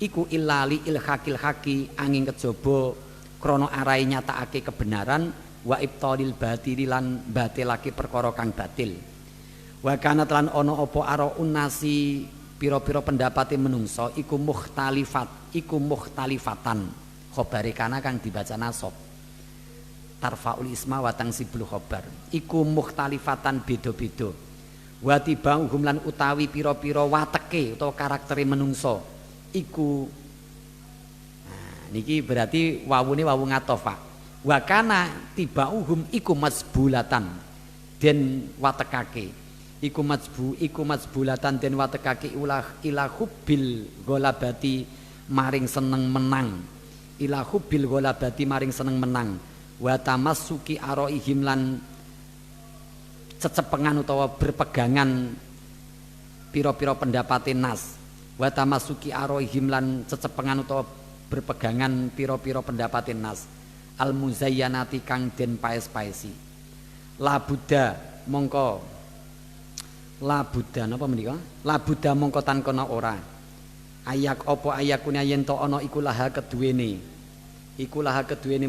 iku illali ilhaqil haqi angin kejaba krana arai nyatakake kebenaran wa ibtalil batili lan batilake perkara kang batil. Wa kana lan ana apa ara unasi pira-pira pendapate menungso iku mukhtalifatan khabare kana kang dibaca nasab tarfaul isma wa tangsibul khabar iku mukhtalifatan beda-beda wa tibauhum lan utawi pira-pira wateke utawa karaktere menungso iku niki berarti wawune wawu ngatof Pak. Wa kana tibauhum iku masbulatan den watekake iku masbulatan den watekake ila hubbil ghalabati maring seneng menang ila hubbil ghalabati maring seneng menang wa tamassuki araihim lan cecepengan utawa berpegangan pira-pira pendapate nas wa tamassuki araihim lan cecepengan utawa berpegangan pira-pira pendapate nas al muzayyanati kang den paes-paesi la buddha mongko labuda napa menika labuda mongko tan kono ora ayak apa ayakune yen to ana iku laha keduwene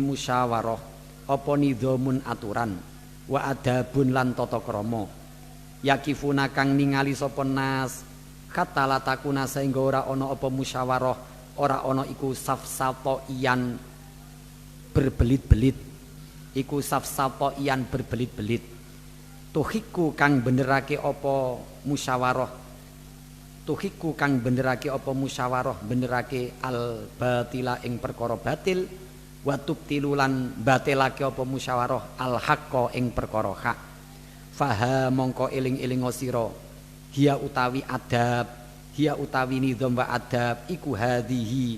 musyawarah apa nidhamun aturan wa adabun lan tata krama yakifuna kang ningali sapa nas kata latakuna sehingga ora ana apa musyawarah ora ana iku safsato iyan berbelit-belit iku safsato iyan berbelit-belit tuhiku kang benerake apa musyawarah benerake al batila ing perkara batil wa tubtilulan batilake apa musyawarah al haqqa ing perkara hak faha mongko eling-eling sira hiya utawi nidham wa adab iku hadhi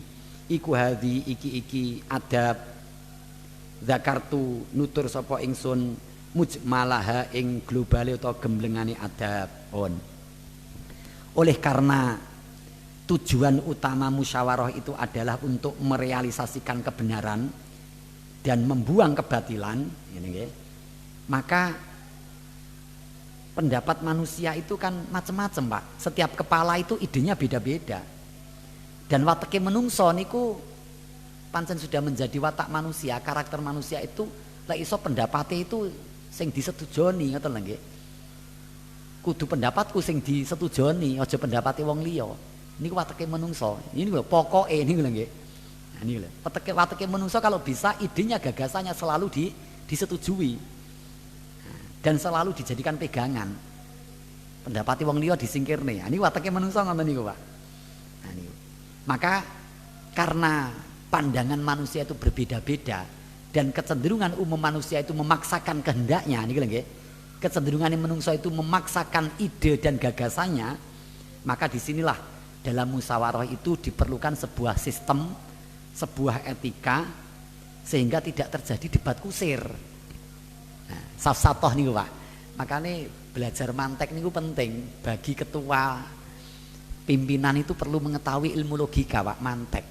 iki adab zakartu nutur sapa ingsun mujmalaha ing globale utawa gemblengane adab pun. Oleh karena tujuan utama musyawarah itu adalah untuk merealisasikan kebenaran dan membuang kebatilan, ini maka pendapat manusia itu kan macam-macam Pak. Setiap kepala itu idenya beda-beda. Dan wateke menungso niku pancen sudah menjadi watak manusia, karakter manusia itu lek iso pendapatnya itu sing disetujoni ngoten lho nggih. Kudu pendapatku sing disetujoni, aja pendapate wong liya. Niku wateke menungso. Ini lho pokoke niku lho nggih. Nah niku lho. Wateke menungso kalau bisa idenya gagasannya selalu disetujui. Dan selalu dijadikan pegangan. Pendapate wong liya disingkirne. Nah niku wateke menungso ngoten niku, Pak. Nah niku. Maka karena pandangan manusia itu berbeda-beda dan kecenderungan umum manusia itu memaksakan kehendaknya niki lho nggih. Kecenderungan menungso itu memaksakan ide dan gagasannya, maka disinilah dalam musyawarah itu diperlukan sebuah sistem, sebuah etika sehingga tidak terjadi debat kusir. Nah, safsatoh niku Pak. Makanya belajar mantek niku penting bagi ketua pimpinan itu perlu mengetahui ilmu logika Pak, mantek.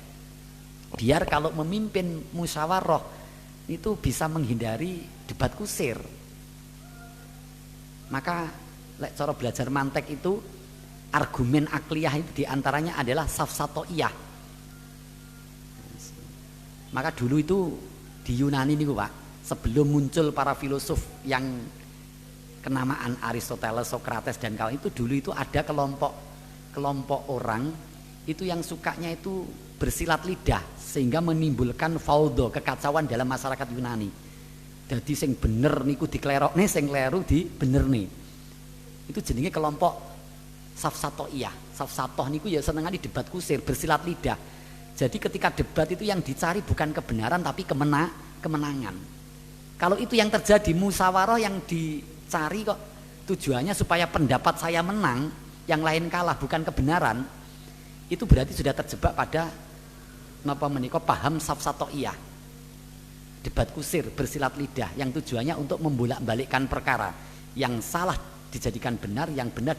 Biar kalau memimpin musyawarah itu bisa menghindari debat kusir. Maka lek cara belajar mantek itu argumen akliyah itu diantaranya adalah safsatoiyah. Maka dulu itu di Yunani nih Pak, sebelum muncul para filosof yang kenamaan Aristoteles, Socrates dan kawan itu dulu itu ada kelompok orang itu yang sukanya itu bersilat lidah sehingga menimbulkan faudo, kekacauan dalam masyarakat Yunani. Dadi sing bener niku diklerokne, sing kleru dibenerne. Itu jenenge kelompok safsatoiyah. Safsatoh niku ya senengane debat kusir, bersilat lidah. Jadi ketika debat itu yang dicari bukan kebenaran tapi kemenangan. Kalau itu yang terjadi, musyawarah yang dicari kok tujuannya supaya pendapat saya menang, yang lain kalah, bukan kebenaran. Itu berarti sudah terjebak pada napa menika paham safsatoiyah. Debat kusir, bersilat lidah yang tujuannya untuk membolak-balikkan perkara. Yang salah dijadikan benar, yang benar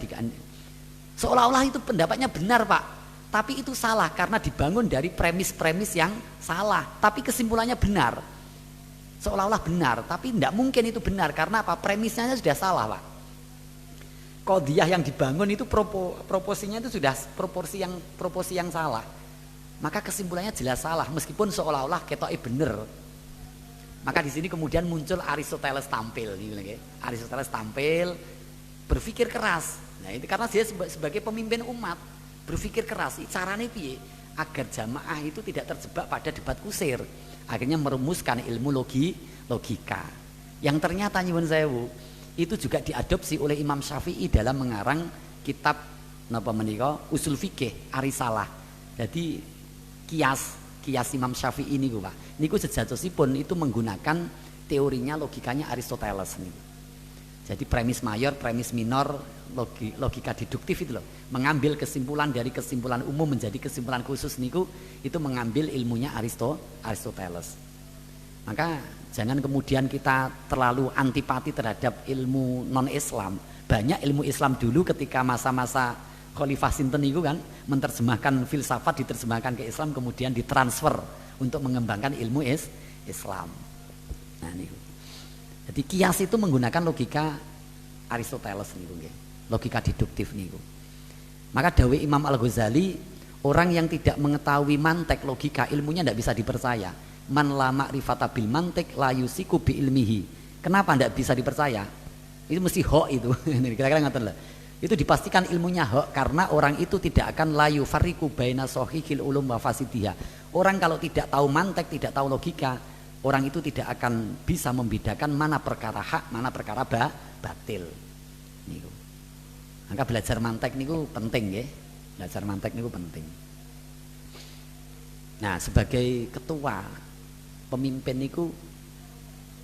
seolah-olah itu pendapatnya benar, Pak. Tapi itu salah karena dibangun dari premis-premis yang salah, tapi kesimpulannya benar. Seolah-olah benar, tapi tidak mungkin itu benar karena apa? Premisnya sudah salah, Pak. Qadhiyah yang dibangun itu proporsinya itu sudah proporsi yang salah. Maka kesimpulannya jelas salah meskipun seolah-olah ketoknya bener. Maka di sini kemudian muncul Aristoteles tampil, Aristoteles tampil berpikir keras. Nah, itu karena dia sebagai pemimpin umat berpikir keras. Caranya piye agar jamaah itu tidak terjebak pada debat kusir. Akhirnya merumuskan ilmu logika. Yang ternyata nyuwun sewu itu juga diadopsi oleh Imam Syafi'i dalam mengarang kitab napa menika usul fikih Arisalah. Jadi kias Imam Syafi'i niku Pak. Niku sejatosipun itu menggunakan teorinya logikanya Aristoteles niku. Jadi premis mayor, premis minor, logika deduktif itu loh. Mengambil kesimpulan dari kesimpulan umum menjadi kesimpulan khusus niku itu mengambil ilmunya Aristoteles. Maka jangan kemudian kita terlalu antipati terhadap ilmu non-Islam. Banyak ilmu Islam dulu ketika masa-masa Khalifah Sinten niku kan menerjemahkan filsafat, diterjemahkan ke Islam kemudian ditransfer untuk mengembangkan ilmu Islam. Nah niku. Jadi kias itu menggunakan logika Aristoteles niku nggih. Logika deduktif niku. Maka dawuh Imam Al-Ghazali, orang yang tidak mengetahui mantek logika ilmunya tidak bisa dipercaya. Man la ma'rifata bil mantik la yusiku bi ilmihi. Kenapa tidak bisa dipercaya? Itu mesti hok itu. Kira-kira ngoten lho. Itu dipastikan ilmunya hok karena orang itu tidak akan la yufarriqu baina sahihil ulum wa fasidiha. Orang kalau tidak tahu mantek, tidak tahu logika, orang itu tidak akan bisa membedakan mana perkara hak, mana perkara batil. Niku. Maka belajar mantek niku penting nggih. Belajar mantek niku penting. Nah, sebagai ketua pemimpin niku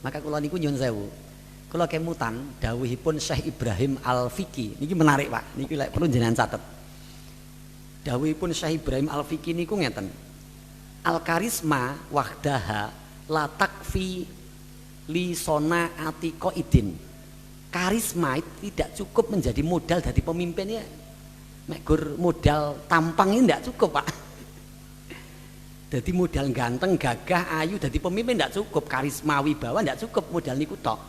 maka kula niku nyuwun sewu. Kula kemutan dawuhipun Syekh Ibrahim Al-Fiqi. Niki menarik, Pak. Niki perlu jenengan catet. Dawuhipun Syekh Ibrahim Al-Fiqi niku ngeten. Al-karisma wahdaha la takfi li sonaati qaidin. Karisma tidak cukup menjadi modal dari pemimpin ya. Mek gur modal tampang ini tidak cukup, Pak. Jadi modal ganteng, gagah, ayu dari pemimpin tidak cukup. Karisma wibawa tidak cukup, modal niku tok.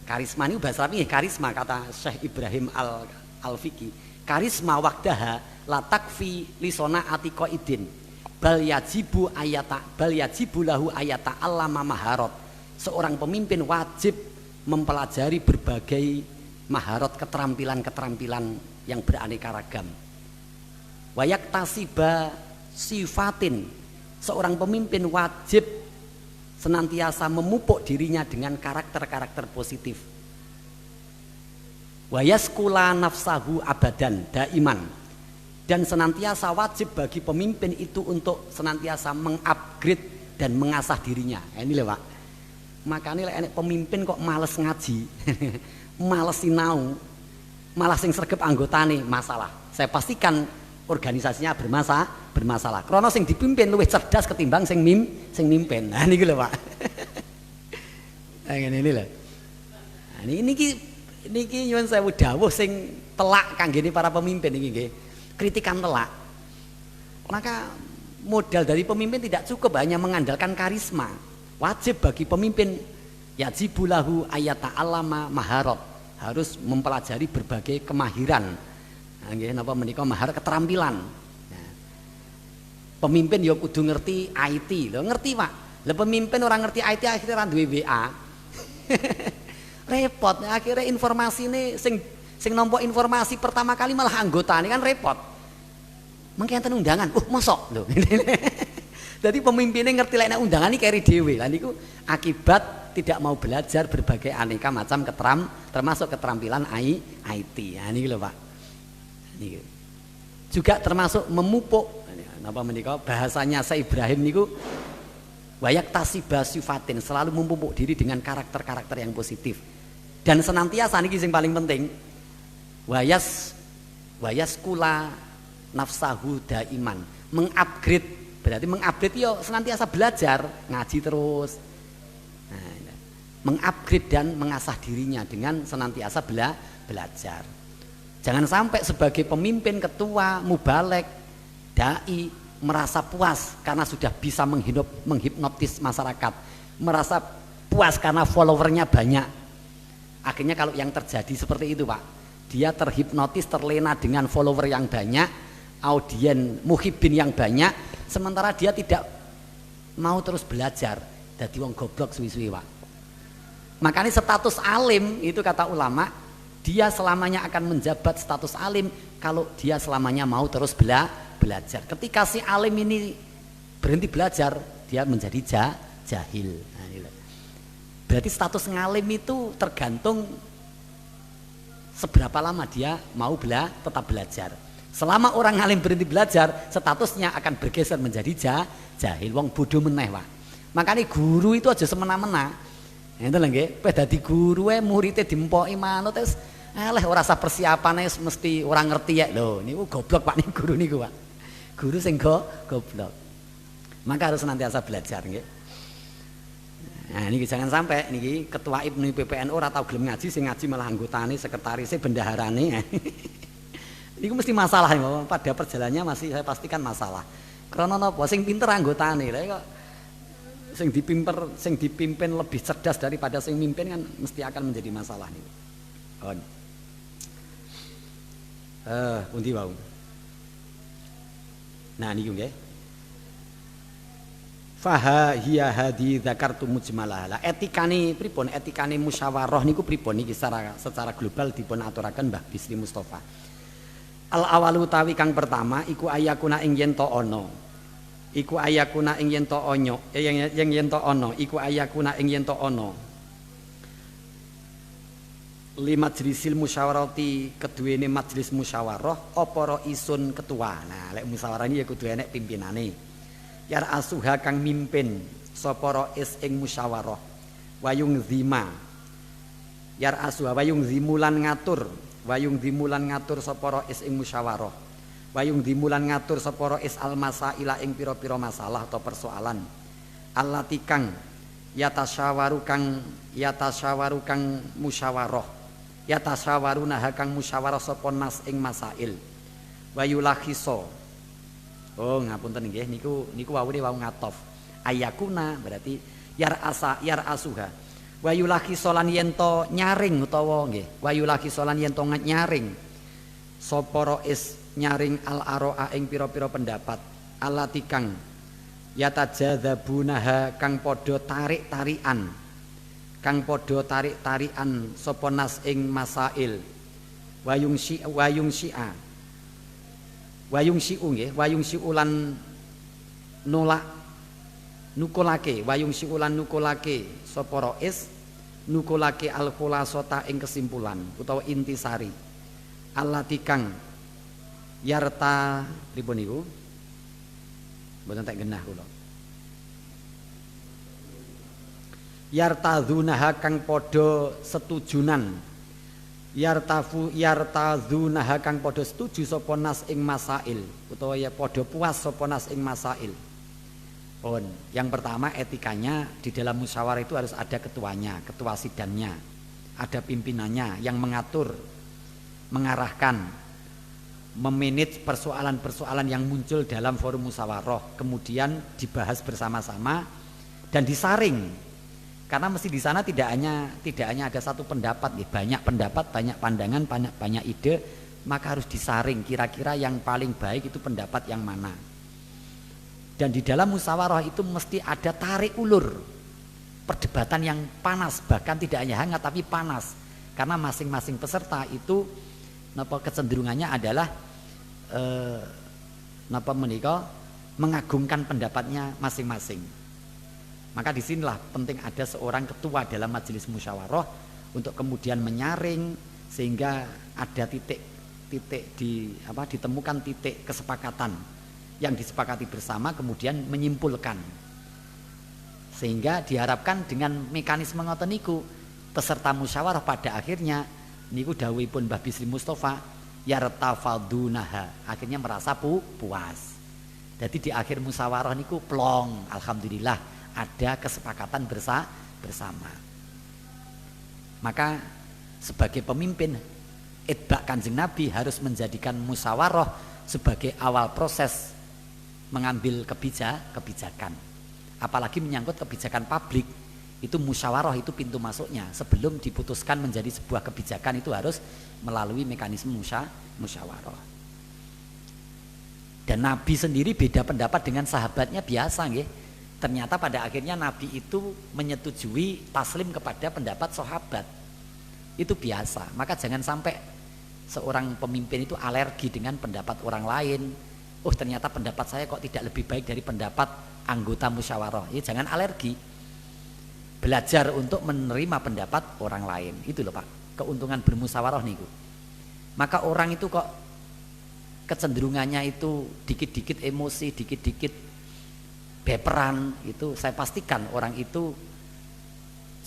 Karisma ini bahasa Arabnya karisma kata Syekh Ibrahim Al-Fiqi. Karisma waqdaha la takfi li sonaati qaidin. Bal yajibu lahu ayata allama maharot. Seorang pemimpin wajib mempelajari berbagai maharot, keterampilan-keterampilan yang beraneka ragam. Wayak tasiba sifatin. Seorang pemimpin wajib senantiasa memupuk dirinya dengan karakter-karakter positif. Wayaskula nafsahu abadan daiman. Dan senantiasa wajib bagi pemimpin itu untuk senantiasa mengupgrade dan mengasah dirinya. Ini lho, Pak. Makanya enek pemimpin kok males ngaji, males sinau, malah sing sregep anggotane masalah. Saya pastikan organisasinya bermasalah. Karena sing dipimpin luwih cerdas ketimbang sing mimpin. Nah niku lho, Pak. Nah ngene lho. Nah niki nyuwun sewu dawuh sing telak kanggene para pemimpin iki nggih. Kritikan telak. Maka modal dari pemimpin tidak cukup hanya mengandalkan karisma. Wajib bagi pemimpin yajibulahu ayata alama maharot, harus mempelajari berbagai kemahiran. Nggih napa menika maharot keterampilan. Nah, pemimpin ya kudu ngerti IT. Lho ngerti, Pak. Lah pemimpin orang ngerti IT akhirnya ora duwe WA. Repot akhirnya informasine sing nampa informasi pertama kali malah anggotane kan repot. Mengki enten undangan. Mosok lho. Jadi pemimpinnya ngerti lek undangan iki keri dhewe. Lah niku akibat tidak mau belajar berbagai aneka macam termasuk keterampilan IT. Nah, ini lho Pak. Ini juga termasuk memupuk napa menika bahasanya Syekh Ibrahim niku wayak tasiba sifatin, selalu memupuk diri dengan karakter-karakter yang positif. Dan senantiasa niki sing paling penting wayas kula nafsahu daiman, mengupgrade. Berarti mengupgrade yo senantiasa belajar, ngaji terus. Nah, mengupgrade dan mengasah dirinya dengan senantiasa belajar. Jangan sampai sebagai pemimpin, ketua, mubalek, dai merasa puas karena sudah bisa menghipnotis masyarakat, merasa puas karena followernya banyak. Akhirnya kalau yang terjadi seperti itu Pak, dia terhipnotis, terlena dengan follower yang banyak, audien muhibin yang banyak, sementara dia tidak mau terus belajar, jadi wong goblok suwi-suwi Pak. Makanya status alim itu kata ulama, dia selamanya akan menjabat status alim kalau dia selamanya mau terus belajar. Ketika si alim ini berhenti belajar, dia menjadi jahil. Nah, berarti status ngalim itu tergantung seberapa lama dia mau tetap belajar. Selama orang ngalim berhenti belajar, statusnya akan bergeser menjadi jahil. Wong bodoh meneh Pak. Makanya guru itu aja semena-mena. Itu lho nggih, pe dadi guru muridé dimpoki manut terus ora usah persiapane mesti ora ngerti ya lho. Niku goblok Pak niku guru niku Pak. Guru sing goblok. Maka harus senantiasa belajar nggih. Nah niki jangan sampai niki ketua IPNU PPNU ora tau gelem ngaji, sing ngaji malah anggotane, sekretarisnya, bendaharane. Niku mesti masalah ya, pada perjalanannya masih saya pastikan masalah. Karena napa sing pinter anggotane lha kok sing dipimpin lebih cerdas daripada sing mimpin kan mesti akan menjadi masalah niku. Pundi wau. Nah niku nggih. Faha hiya hadi dzakartu mujmalah. Etikane pripun? Etikane musyawarah niku pripun niki secara global dipun aturaken Mbah Bisri Mustofa. Al awalu tawi kang pertama iku ayakuna ing yen to ana. Iku ayakuna ing yen to onyo, yang yen to ana, iku ayakuna ing yen to ana. Lima majlisil musyawarati keduwene majelis musyawarah apa ra isun ketua. Nah, lek musyawarah iki ya kudu enek pimpinane. Yar asuha kang mimpin sapa ra is ing musyawarah. Wayung zima. Yar asuha wayung zimulan ngatur. Wayung dimulan ngatur sapa ra is ing musyawarah. Wayung dimulan ngatur sapa ra is al masaila ing pira-pira masalah atau persoalan. Allati kang yatasyawaru kang musyawarah. Yatasyawaruna kang musyawarah sapa nas ing masail. Wayulahiso. Oh ngapunten nggih niku wawune wau ngatof. Ayakuna berarti yar asuha. Wayulaki solan yento nyaring utawa nggih wayulaki solan yento nyaring sapa ra is nyaring al aroa ing pira-pira pendapat allati kang yatajadzabunaha kang padha tarik-tarikan sapa nas ing masail wayung siulan nolak nukulake wayung siulan nukulake sapa rais nukulake al khulasata ing kesimpulan utawa intisari allati kang yarta pripun niku mboten tak genah kula yartadzunaha kang padha setujunan yartadzunaha kang padha setuju sapa nas ing masail utawa ya padha puas sapa nas ing masail. Yang pertama etikanya di dalam musyawarah itu harus ada ketuanya, ketua sidangnya, ada pimpinannya yang mengatur, mengarahkan, memanage persoalan-persoalan yang muncul dalam forum musyawarah, kemudian dibahas bersama-sama dan disaring. Karena mesti di sana tidak hanya ada satu pendapat, banyak pendapat, banyak pandangan, banyak ide, maka harus disaring kira-kira yang paling baik itu pendapat yang mana. Dan di dalam musyawarah itu mesti ada tarik ulur, perdebatan yang panas, bahkan tidak hanya hangat tapi panas, karena masing-masing peserta itu kecenderungannya adalah mengagungkan pendapatnya masing-masing. Maka disinilah penting ada seorang ketua dalam majelis musyawarah untuk kemudian menyaring sehingga ada titik ditemukan titik kesepakatan yang disepakati bersama, kemudian menyimpulkan, sehingga diharapkan dengan mekanisme ngoten niku peserta musyawarah pada akhirnya niku dawuhipun Mbah Bisri Mustafa yartafadunaha, akhirnya merasa puas. Jadi di akhir musyawarah niku plong, alhamdulillah ada kesepakatan bersama. Maka sebagai pemimpin itba Kanjeng Nabi harus menjadikan musyawarah sebagai awal proses mengambil kebijakan. Apalagi menyangkut kebijakan publik, itu musyawarah itu pintu masuknya. Sebelum diputuskan menjadi sebuah kebijakan itu harus melalui mekanisme musyawarah. Dan Nabi sendiri beda pendapat dengan sahabatnya biasa nggih. Ternyata pada akhirnya Nabi itu menyetujui taslim kepada pendapat sahabat. Itu biasa. Maka jangan sampai seorang pemimpin itu alergi dengan pendapat orang lain. Oh, ternyata pendapat saya kok tidak lebih baik dari pendapat anggota musyawarah. Ya jangan alergi. Belajar untuk menerima pendapat orang lain. Itu loh Pak, keuntungan bermusyawarah niku. Maka orang itu kok kecenderungannya itu dikit-dikit emosi, dikit-dikit beperan, itu saya pastikan orang itu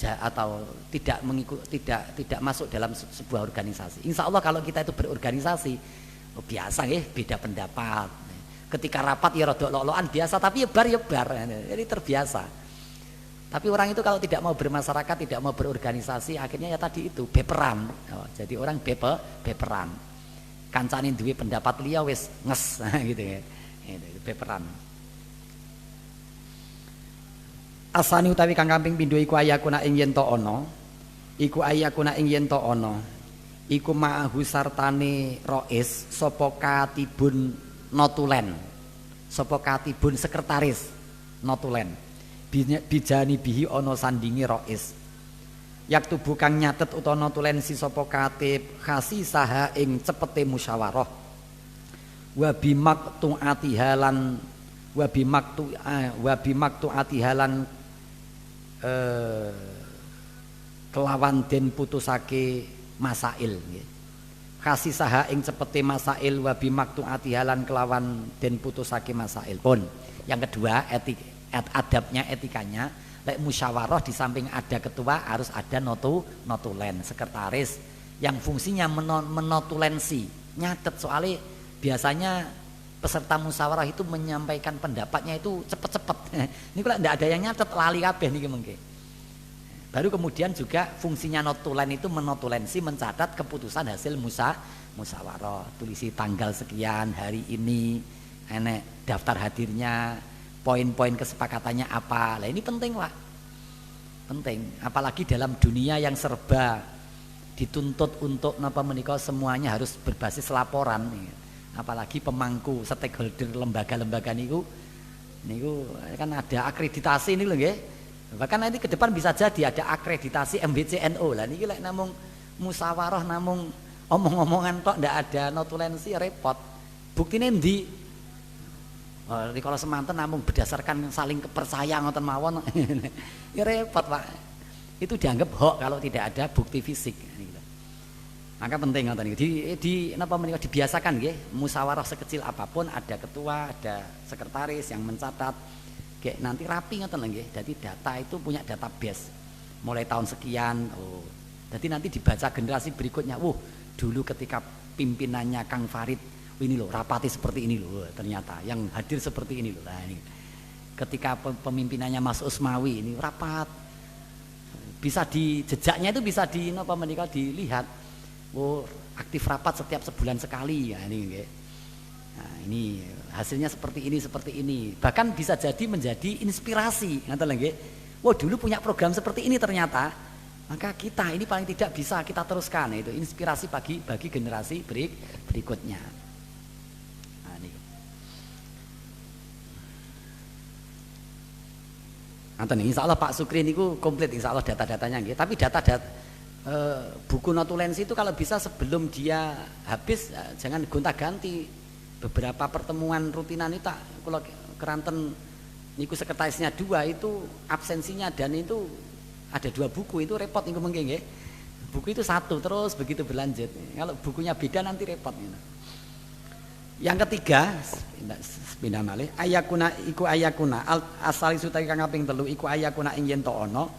atau tidak masuk dalam sebuah organisasi. Insya Allah kalau kita itu berorganisasi, biasa ya beda pendapat. Ketika rapat ya rodok loloan biasa, tapi ya bar, jadi terbiasa. Tapi orang itu kalau tidak mau bermasyarakat, tidak mau berorganisasi, akhirnya ya tadi itu beperan. Jadi orang beperan. Kancane duwe pendapat liya wis nges gitu ya. Itu beperan. Asani utawi kang kaping pindho iku ayakuna ing yen to ana. Iku ayakuna ing yen to ana. Iku ma'ahu sartane rois sapa katibun notulen. Sapa katibun sekretaris notulen. Bijani bihi ana sandingi rois. Yak tubuh kang nyatet utawa notulen si sapa katib khasi saha ing cepete musyawarah. Wa bimaktu atihalan kelawan den putusake masail nggih. Khasi saha ing cepete masail wa bimaktu atihalan kelawan den putusake masail. Pun yang kedua adabnya, etikanya, lek musyawarah di samping ada ketua harus ada notulen, sekretaris yang fungsinya menotulensi, nyatet. Soalnya biasanya peserta musyawarah itu menyampaikan pendapatnya itu cepet-cepet. Ini kalau tidak ada yang nyatet lali kabeh niki mengke. Baru kemudian juga fungsinya notulen itu menotulensi, mencatat keputusan hasil musyawarah. Tulisi tanggal sekian hari ini, enek daftar hadirnya, poin-poin kesepakatannya apa. Lah ini penting Pak. Penting, apalagi dalam dunia yang serba dituntut untuk napa menika semuanya harus berbasis laporan. Apalagi pemangku stakeholder lembaga-lembaga niku kan ada akreditasi ini loh nggih. Bahkan nanti ke depan bisa jadi ada akreditasi MBCNO. Lah niki lek namung musyawarah namung omong-omongan tok ndak ada notulensi repot. Buktine ndi? Kalau semanten namung berdasarkan saling kepercayaan ngoten mawon. Ya repot Pak. Itu dianggap hoax kalau tidak ada bukti fisik. Maka penting ngoten niku di napa menika dibiasakan nggih, musyawarah sekecil apapun ada ketua, ada sekretaris yang mencatat. Kayak nanti rapi ngoten nggih. Jadi data itu punya database. Mulai tahun sekian, jadi nanti dibaca generasi berikutnya. Dulu ketika pimpinannya Kang Farid, ini loh rapati seperti ini loh, ternyata yang hadir seperti ini loh. Nah, ini. Ketika pemimpinannya Mas Usmawi ini rapat. Bisa di jejaknya itu bisa di napa menika dilihat. Aktif rapat setiap sebulan sekali ya ini. Nah, ini hasilnya seperti ini. Bahkan bisa jadi menjadi inspirasi. Ngoten lho nggih. Dulu punya program seperti ini ternyata. Maka kita ini paling tidak bisa kita teruskan, itu inspirasi bagi generasi berikutnya. Nah, ini. Nanti insya Allah Pak Sukri niku komplit insya Allah data-datanya nggih. Tapi data-data buku notulensi itu kalau bisa sebelum dia habis jangan gonta-ganti. Beberapa pertemuan rutinan itu kalau keranten niku sekretarisnya 2 itu absensinya, dan itu ada 2 buku itu repot niku mengke nggih. Buku itu 1 terus begitu berlanjut. Kalau bukunya beda nanti repot gitu. Yang ketiga, pindah malih, ayakuna iku ayakuna asal isu kang kaping 3 iku ayakuna ing yen to ana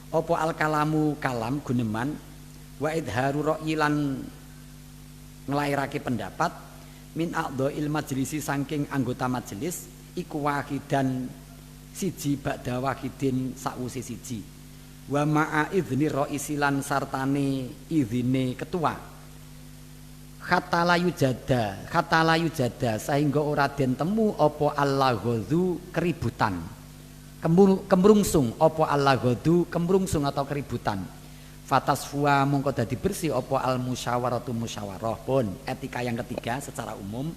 apa al kalamu kalam guneman wa idharu ra'yi lan nglairake pendapat min a'dha'il majlisi saking anggota majelis iku wahidan siji ba'da wahidin sakwuse siji wa ma'a idzni ra'isilan sartane izine ketua kata layu jada sehingga ora den temu apa al-ghadhu keributan kemrungsung apa al-ghadhu kemrungsung atau keributan fatasfuwa mongko dadi bersih apa al-musyawaratu musyawarah. Pun etika yang ketiga secara umum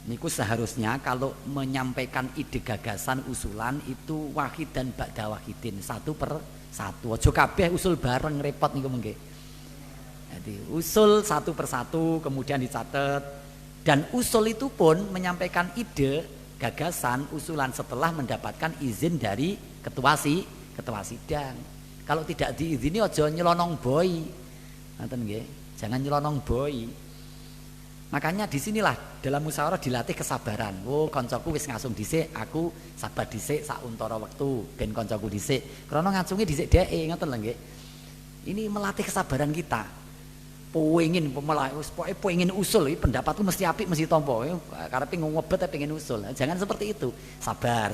niku seharusnya kalau menyampaikan ide gagasan usulan itu wahid dan ba'da wahidin 1 per 1. Aja kabeh usul bareng repot niku mengke. Jadi usul 1 per 1 kemudian dicatat, dan usul itu pun menyampaikan ide gagasan usulan setelah mendapatkan izin dari ketua sidang. Kalau tidak diizini aja nyelonong boy, ngoten nggih, jangan nyelonong boy. Makanya disinilah dalam musyawarah dilatih kesabaran. Oh koncoku wis ngasung dhisik, aku sabar dhisik sak untara wektu ben koncoku dhisik. Krana ngacunge dhisik dheke ngoten lho nggih. Ini melatih kesabaran kita. Pengen usul, pendapatku mesti apik mesti tompo. Karepe ngobet pengen usul. Jangan seperti itu. Sabar.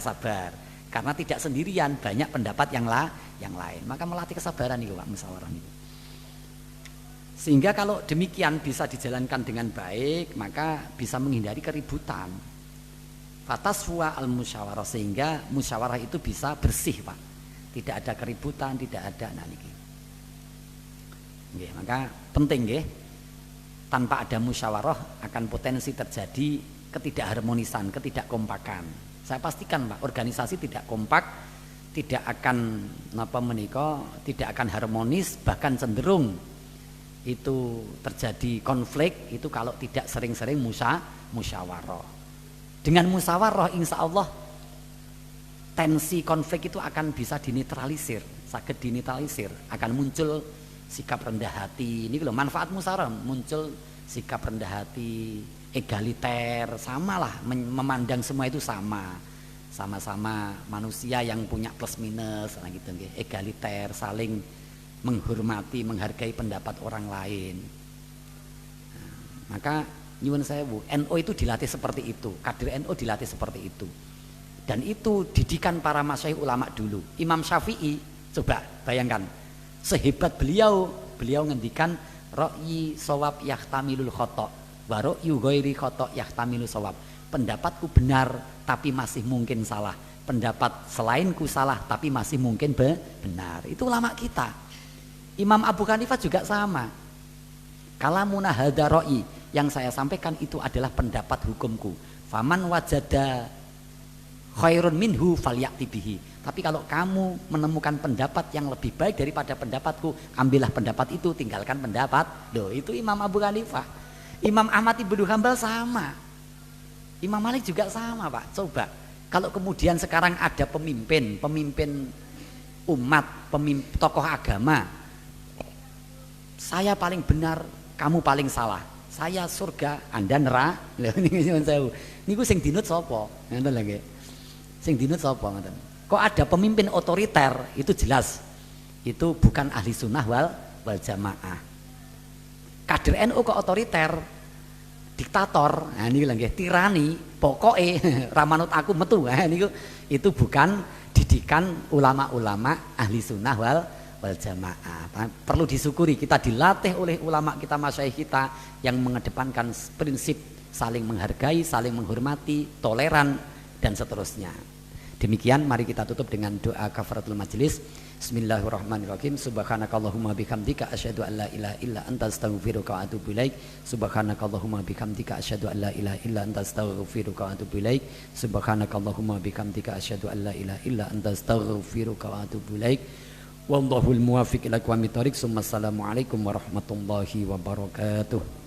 Karena tidak sendirian, banyak pendapat yang lain. Maka melatih kesabaran itu Pak musyawarah itu. Sehingga kalau demikian bisa dijalankan dengan baik, maka bisa menghindari keributan. Fataswa al-musyawarah, sehingga musyawarah itu bisa bersih Pak. Tidak ada keributan, tidak ada niki. Nggih, maka penting nggih, tanpa ada musyawarah akan potensi terjadi ketidakharmonisan, ketidakkompakan. Saya pastikan Pak, organisasi tidak kompak, tidak akan tidak akan harmonis, bahkan cenderung itu terjadi konflik itu kalau tidak sering-sering musyawarah. Dengan musyawarah insya Allah tensi konflik itu akan bisa dinetralisir, sakit dinetralisir, akan muncul sikap rendah hati. Ini loh manfaat musyawarah, muncul sikap rendah hati, egaliter, samalah memandang semua itu sama-sama manusia yang punya plus minus gitu nggih. Egaliter, saling menghormati, menghargai pendapat orang lain. Nah, maka nyuwun sewu, NU itu dilatih seperti itu, kader NU dilatih seperti itu. Dan itu didikan para masyayikh ulama dulu. Imam Syafi'i, coba bayangkan, sehebat beliau ngendikan ra'yi shawab yahtamilul khata' wa ra'yu ghairi khata' yahtamilu shawab. Pendapatku benar tapi masih mungkin salah. Pendapat selainku salah tapi masih mungkin benar. Itu ulama kita. Imam Abu Hanifah juga sama. Kalamuna hadza ra'yi, yang saya sampaikan itu adalah pendapat hukumku. Faman wajada khairun minhu falyati bihi. Tapi kalau kamu menemukan pendapat yang lebih baik daripada pendapatku, ambillah pendapat itu, tinggalkan pendapat. Loh, itu Imam Abu Hanifah. Imam Ahmad Ibnu Hanbal sama. Imam Malik juga sama Pak. Coba kalau kemudian sekarang ada pemimpin umat, tokoh agama, saya paling benar, kamu paling salah. Saya surga, Anda neraka. Lha niku sing dinut sapa? Ngoten lho nggih. Sing dinut sapa ngoten. Kok ada pemimpin otoriter, itu jelas itu bukan ahli sunnah wal jamaah. Kader NU kok otoriter, diktator, nah ini lagi tirani, pokoknya ramanut aku metu, nah, itu bukan didikan ulama-ulama ahli sunnah wal jamaah. Perlu disyukuri kita dilatih oleh ulama kita, masyayikh kita yang mengedepankan prinsip saling menghargai, saling menghormati, toleran dan seterusnya. Demikian, mari kita tutup dengan doa kafaratul majlis. Bismillahirrahmanirrahim. Subhanakallahumma bihamdika asyhadu an la ilaha illa anta astaghfiruka wa atubu ilaik. Subhanakallahumma bihamdika asyhadu an la ilaha illa anta astaghfiruka wa atubu ilaik. Subhanakallahumma bihamdika asyhadu an la ilaha illa anta astaghfiruka wa atubu ilaik. Wallahul muwaffiq ila aqwamit thoriq. Assalamualaikum warahmatullahi wabarakatuh.